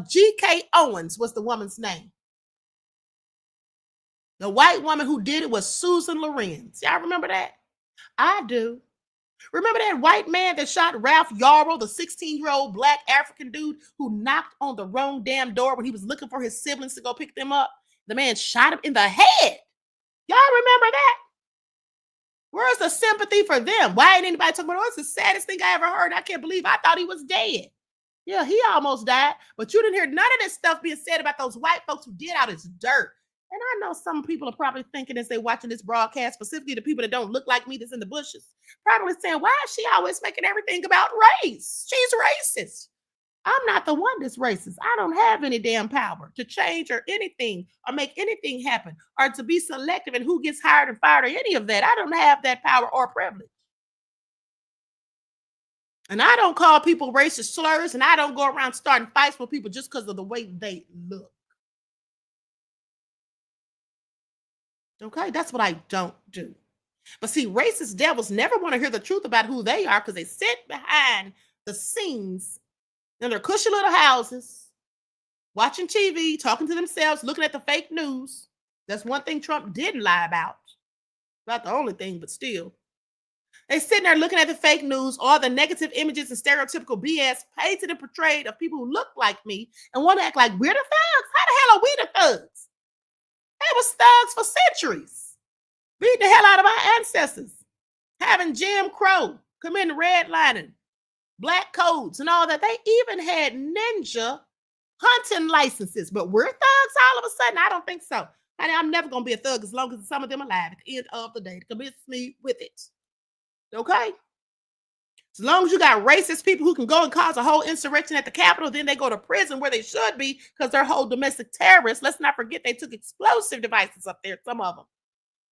G.K. Owens was the woman's name. The white woman who did it was Susan Lorenz. Y'all remember that? I do. Remember that white man that shot Ralph Yarrow, the 16-year-old black African dude who knocked on the wrong damn door when he was looking for his siblings to go pick them up? The man shot him in the head. Y'all remember that? Where's the sympathy for them? Why ain't anybody talking about, oh, it's the saddest thing I ever heard. I can't believe I thought he was dead. Yeah, he almost died, but you didn't hear none of this stuff being said about those white folks who did all this dirt. And I know some people are probably thinking as they're watching this broadcast, specifically the people that don't look like me that's in the bushes, probably saying, why is she always making everything about race? She's racist. I'm not the one that's racist. I don't have any damn power to change or anything or make anything happen or to be selective in who gets hired and fired or any of that. I don't have that power or privilege. And I don't call people racist slurs, and I don't go around starting fights with people just because of the way they look. Okay, that's what I don't do. But see, racist devils never want to hear the truth about who they are because they sit behind the scenes in their cushy little houses, watching TV, talking to themselves, looking at the fake news. That's one thing Trump didn't lie about. Not the only thing, but still. They sitting there looking at the fake news, all the negative images and stereotypical BS painted and portrayed of people who look like me and want to act like we're the thugs. How the hell are we the thugs? They was thugs for centuries. Beat the hell out of our ancestors. Having Jim Crow, committing redlining, black codes and all that. They even had ninja hunting licenses. But we're thugs all of a sudden? I don't think so. Honey, I'm never going to be a thug as long as some of them alive at the end of the day to convince me with it. Okay? As long as you got racist people who can go and cause a whole insurrection at the Capitol, then they go to prison where they should be because they're whole domestic terrorists. Let's not forget they took explosive devices up there, some of them.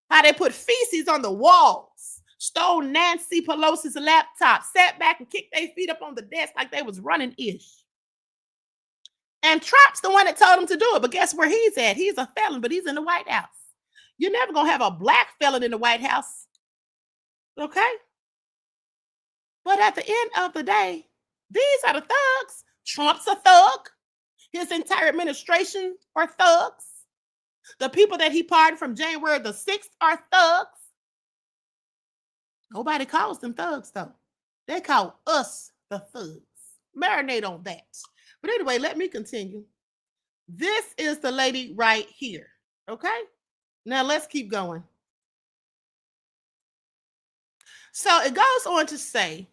How they put feces on the walls, stole Nancy Pelosi's laptop, sat back and kicked their feet up on the desk like they was running ish. And Trump's the one that told them to do it. But guess where he's at? He's a felon, but he's in the White House. You're never going to have a black felon in the White House. Okay? But at the end of the day, these are the thugs. Trump's a thug. His entire administration are thugs. The people that he pardoned from January the 6th are thugs. Nobody calls them thugs, though. They call us the thugs. Marinate on that. But anyway, let me continue. This is the lady right here. Okay? Now let's keep going. So it goes on to say,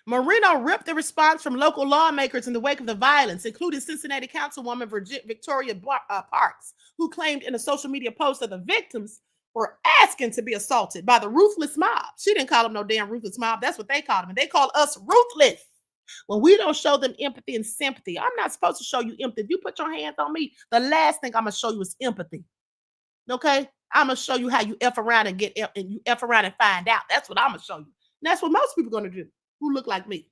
Marino ripped the response from local lawmakers in the wake of the violence, including Cincinnati Councilwoman Victoria Parks, who claimed in a social media post that the victims were asking to be assaulted by the ruthless mob. She didn't call them no damn ruthless mob. That's what they called them. And they call us ruthless. When we don't show them empathy and sympathy, I'm not supposed to show you empathy. If you put your hands on me, the last thing I'm going to show you is empathy. Okay? I'm going to show you how you F around and you F around and find out. That's what I'm going to show you. And that's what most people are going to do who look like me.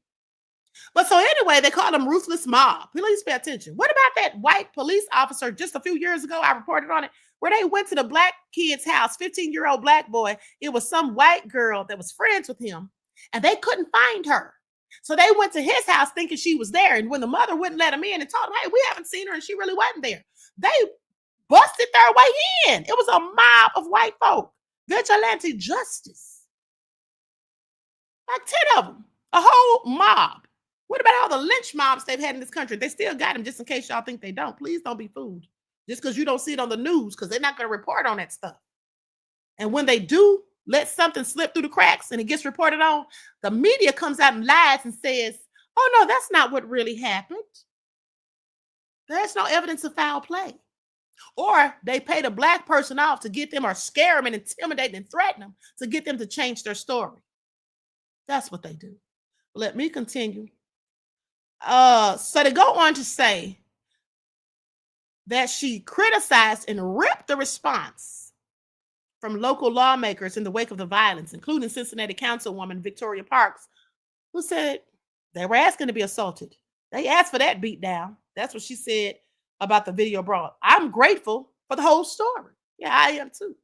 But so anyway, they call them ruthless mob. Please pay attention. What about that white police officer just a few years ago? I reported on it, where they went to the black kid's house, 15-year-old black boy. It was some white girl that was friends with him, and they couldn't find her. So they went to his house thinking she was there. And when the mother wouldn't let him in and told him, hey, we haven't seen her, and she really wasn't there, they busted their way in. It was a mob of white folk. Vigilante justice. Like 10 of them. A whole mob. What about all the lynch mobs they've had in this country? They still got them, just in case y'all think they don't. Please don't be fooled. Just because you don't see it on the news, because they're not going to report on that stuff. And when they do let something slip through the cracks and it gets reported on, the media comes out and lies and says, oh, no, that's not what really happened. There's no evidence of foul play. Or they paid a black person off to get them, or scare them and intimidate and threaten them to get them to change their story. That's what they do. Let me continue. So they go on to say that she criticized and ripped the response from local lawmakers in the wake of the violence, including Cincinnati Councilwoman Victoria Parks, who said they were asking to be assaulted. They asked for that beat down. That's what she said about the video brought. I'm grateful for the whole story. Yeah, I am too.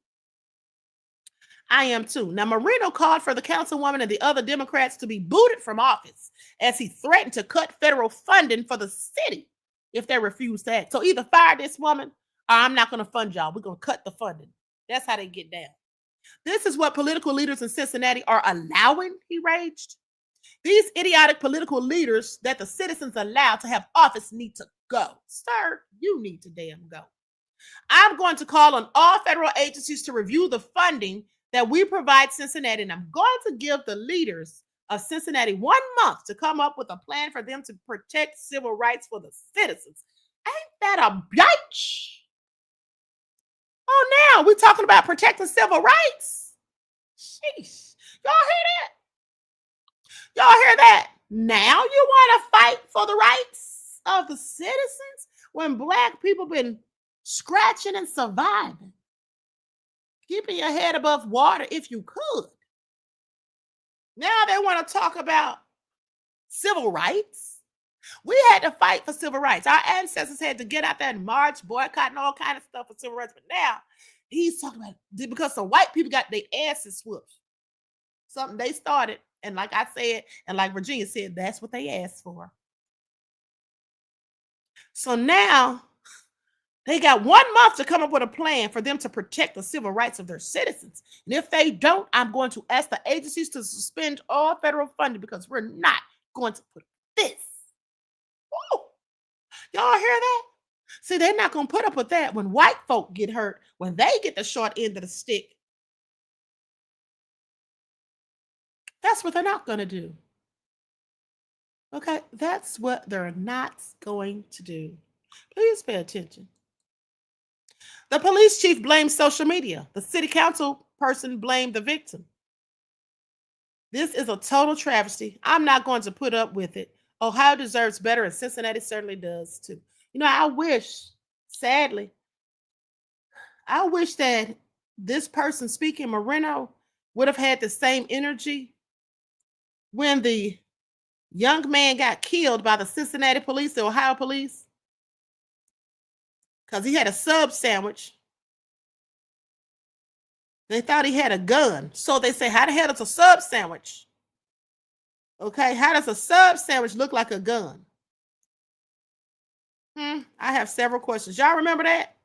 I am too. Now, Marino called for the councilwoman and the other Democrats to be booted from office as he threatened to cut federal funding for the city if they refuse to act. So either fire this woman or I'm not going to fund y'all. We're going to cut the funding. That's how they get down. This is what political leaders in Cincinnati are allowing, he raged. These idiotic political leaders that the citizens allow to have office need to go. Sir, you need to damn go. I'm going to call on all federal agencies to review the funding that we provide Cincinnati, and I'm going to give the leaders of Cincinnati 1 month to come up with a plan for them to protect civil rights for the citizens. Ain't that a bitch? Oh, now we're talking about protecting civil rights? Sheesh. Y'all hear that? Y'all hear that? Now you want to fight for the rights of the citizens when Black people been scratching and surviving, keeping your head above water if you could. Now they want to talk about civil rights. We had to fight for civil rights. Our ancestors had to get out there and march, boycott, and all kind of stuff for civil rights. But now he's talking about it because the white people got their asses whooped. Something they started. And like I said, and like Virginia said, that's what they asked for. So now they got 1 month to come up with a plan for them to protect the civil rights of their citizens. And if they don't, I'm going to ask the agencies to suspend all federal funding because we're not going to put this. Ooh, y'all hear that? See, they're not going to put up with that when white folk get hurt, when they get the short end of the stick. That's what they're not going to do. Okay, that's what they're not going to do. Please pay attention. The police chief blamed social media. The city council person blamed the victim. This is a total travesty. I'm not going to put up with it. Ohio deserves better, and Cincinnati certainly does too. You know, I wish, sadly, I wish that this person speaking, Marino, would have had the same energy when the young man got killed by the Cincinnati police, the Ohio police, because he had a sub sandwich. They thought he had a gun. So they say, how the hell does a sub sandwich? Okay, how does a sub sandwich look like a gun? I have several questions. Y'all remember that?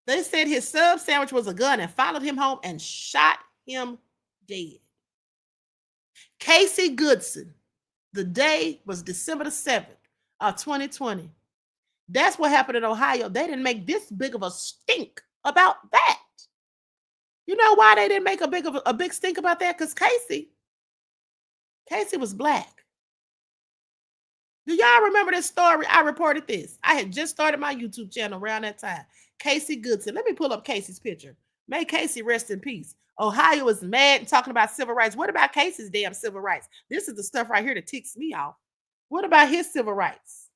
They said his sub sandwich was a gun and followed him home and shot him dead. Casey Goodson, the day was December the 7th of 2020. That's what happened in Ohio. They didn't make this big of a stink about that. You know why they didn't make a big stink about that? Because Casey was Black. Do y'all remember this story? I reported this. I had just started my YouTube channel around that time. Casey Goodson. Let me pull up Casey's picture. May Casey rest in peace. Ohio is mad and talking about civil rights. What about Casey's damn civil rights? This is the stuff right here that ticks me off. What about his civil rights?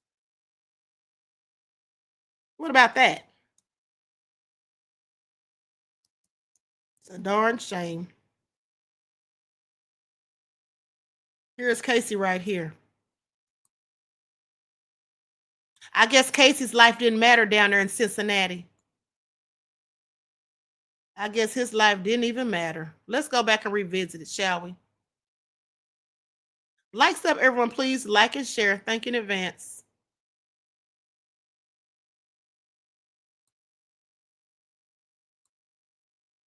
What about that? It's a darn shame. Here's Casey right here. I guess Casey's life didn't matter down there in Cincinnati. I guess his life didn't even matter. Let's go back and revisit it, shall we? Likes up, everyone, please. Like and share. Thank you in advance.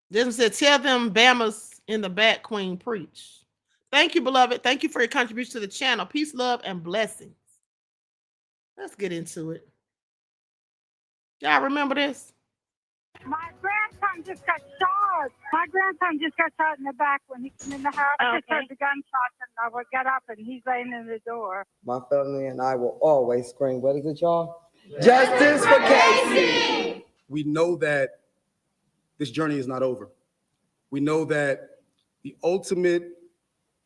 This said, tell them Bama's in the back, Queen, preach. Thank you, beloved. Thank you for your contribution to the channel. Peace, love, and blessings. Let's get into it. Y'all remember this? My grandson just got shot. My grandson just got shot in the back when he came in the house. I just heard the gunshots and I would get up and he's laying in the door. My family and I will always scream, what is it, y'all? Justice for Casey! We know that this journey is not over. We know that the ultimate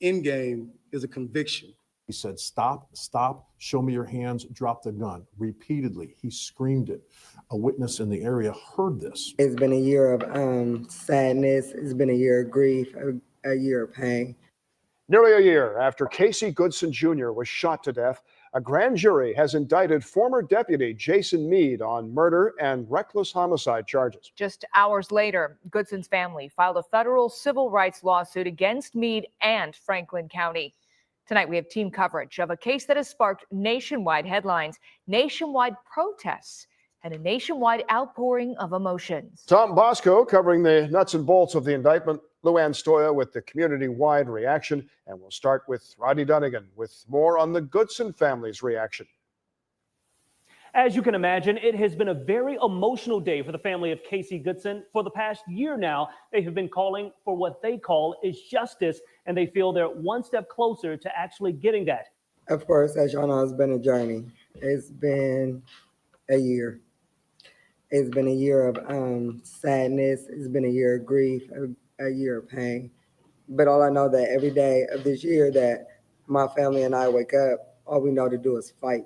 end game is a conviction. He said, "Stop, stop, show me your hands, drop the gun." Repeatedly, he screamed it. A witness in the area heard this. It's been a year of sadness. It's been a year of grief, a year of pain. Nearly a year after Casey Goodson Jr. was shot to death, a grand jury has indicted former Deputy Jason Meade on murder and reckless homicide charges. Just hours later, Goodson's family filed a federal civil rights lawsuit against Meade and Franklin County. Tonight, we have team coverage of a case that has sparked nationwide headlines, nationwide protests, and a nationwide outpouring of emotions. Tom Bosco covering the nuts and bolts of the indictment. Luann Stoya with the community-wide reaction. And we'll start with Rodney Dunnigan with more on the Goodson family's reaction. As you can imagine, it has been a very emotional day for the family of Casey Goodson. For the past year now, they have been calling for what they call is justice, and they feel they're one step closer to actually getting that. Of course, as y'all know, it's been a journey. It's been a year. It's been a year of sadness. It's been a year of grief, a year of pain. But all I know that every day of this year that my family and I wake up, all we know to do is fight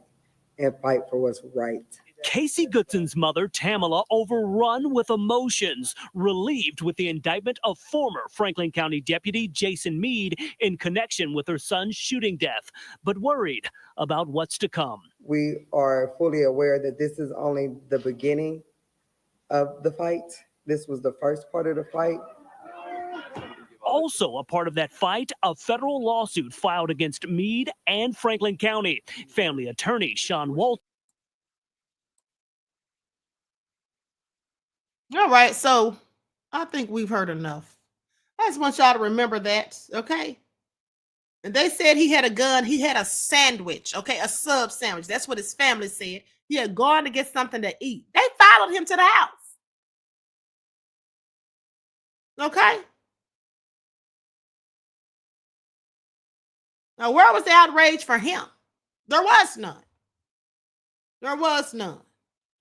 and fight for what's right. Casey Goodson's mother, Tamala, overrun with emotions, relieved with the indictment of former Franklin County Deputy Jason Meade in connection with her son's shooting death, but worried about what's to come. We are fully aware that this is only the beginning of the fight. This was the first part of the fight. Also a part of that fight, a federal lawsuit filed against Meade and Franklin County. Family attorney Sean Walton. All right, so I think we've heard enough. I just want y'all to remember that, okay? And they said he had a gun. He had a sandwich, okay? A sub sandwich. That's what his family said. He had gone to get something to eat. They followed him to the house. Okay? Now, where was the outrage for him? There was none. There was none.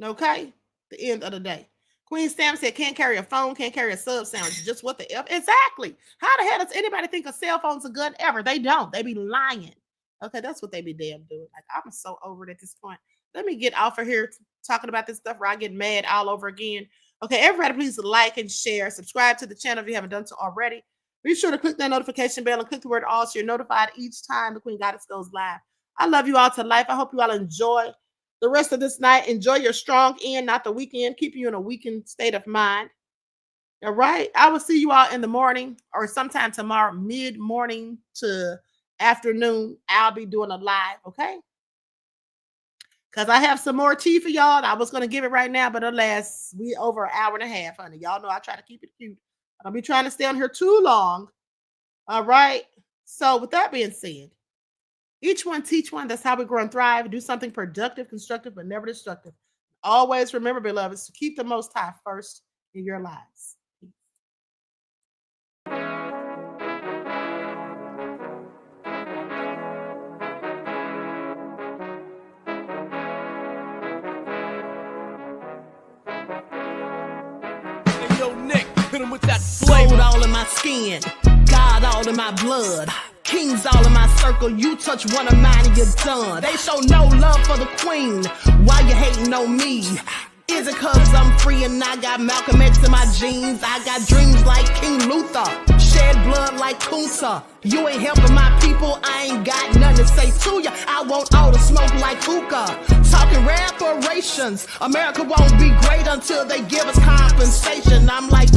Okay? The end of the day. Queen Stam said, can't carry a phone, can't carry a sub sandwich. Just what the F? Exactly. How the hell does anybody think a cell phone's a gun ever? They don't. They be lying. Okay, that's what they be damn doing. Like, I'm so over it at this point. Let me get off of here talking about this stuff where I get mad all over again. Okay, everybody please like and share. Subscribe to the channel if you haven't done so already. Be sure to click that notification bell and click the word all so you're notified each time the Queen Goddess goes live. I love you all to life. I hope you all enjoy the rest of this night. Enjoy your strong end, not the weekend. Keep you in a weakened state of mind. All right. I will see you all in the morning or sometime tomorrow, mid-morning to afternoon. I'll be doing a live, okay? Because I have some more tea for y'all. I was going to give it right now, but alas, we over an hour and a half, honey. Y'all know I try to keep it cute. I'll be trying to stay on here too long. All right. So with that being said, each one teach one. That's how we grow and thrive. Do something productive, constructive, but never destructive. Always remember, beloveds, to keep the Most High first in your lives. Hey, yo, Nick, hit him with that flavor. Gold all in my skin, God all in my blood. Kings all in my circle, you touch one of mine and you're done. They show no love for the queen, why you hating on me? Is it cause I'm free and I got Malcolm X in my jeans? I got dreams like King Luther, shed blood like Kunsa. You ain't helping my people, I ain't got nothing to say to ya. I want all the smoke like hookah. Talking reparations, America won't be great until they give us compensation. I'm like,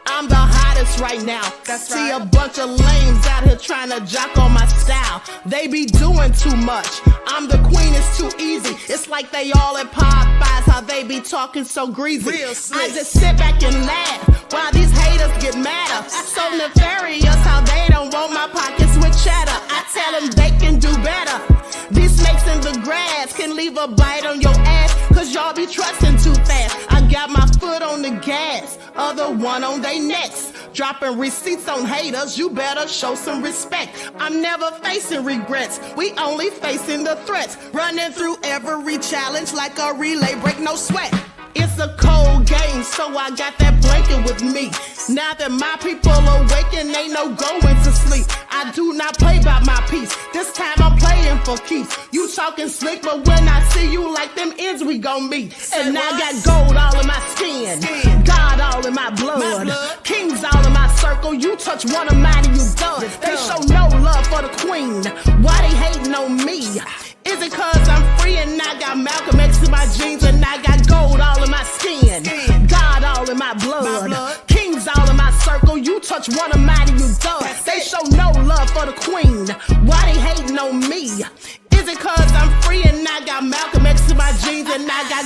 I'm the hottest right now. That's See right. A bunch of lames out here trying to jock on my style. They be doing too much. I'm the queen, it's too easy. It's like they all at Popeyes, how they be talking so greasy. I just sit back and laugh while these haters get madder. So nefarious how they don't want my pockets with cheddar. I tell them they can do better. These snakes in the grass can leave a bite on your ass, cause y'all be trusting too fast. I got my foot on the gas, other one on they necks. Dropping receipts on haters, you better show some respect. I'm never facing regrets, we only facing the threats. Running through every challenge like a relay, break no sweat. It's a cold game, so I got that blanket with me. Now that my people awaken, ain't no going to sleep. I do not play by my piece. This time I'm playing for keeps. You talking slick, but when I see you like them ends, we gon' meet. And I got gold all in my skin, God all in my blood, kings all in my circle. You touch one of mine and you done. They show no love for the queen. Why they hating on me? Is it cause I'm free and I got Malcolm X in my jeans and I got gold all in my skin, God all in my blood, kings all in my circle. You touch one of mine and you done. They show no love for the queen. Why they hating on me? Is it cause I'm free and I got Malcolm X in my jeans and I got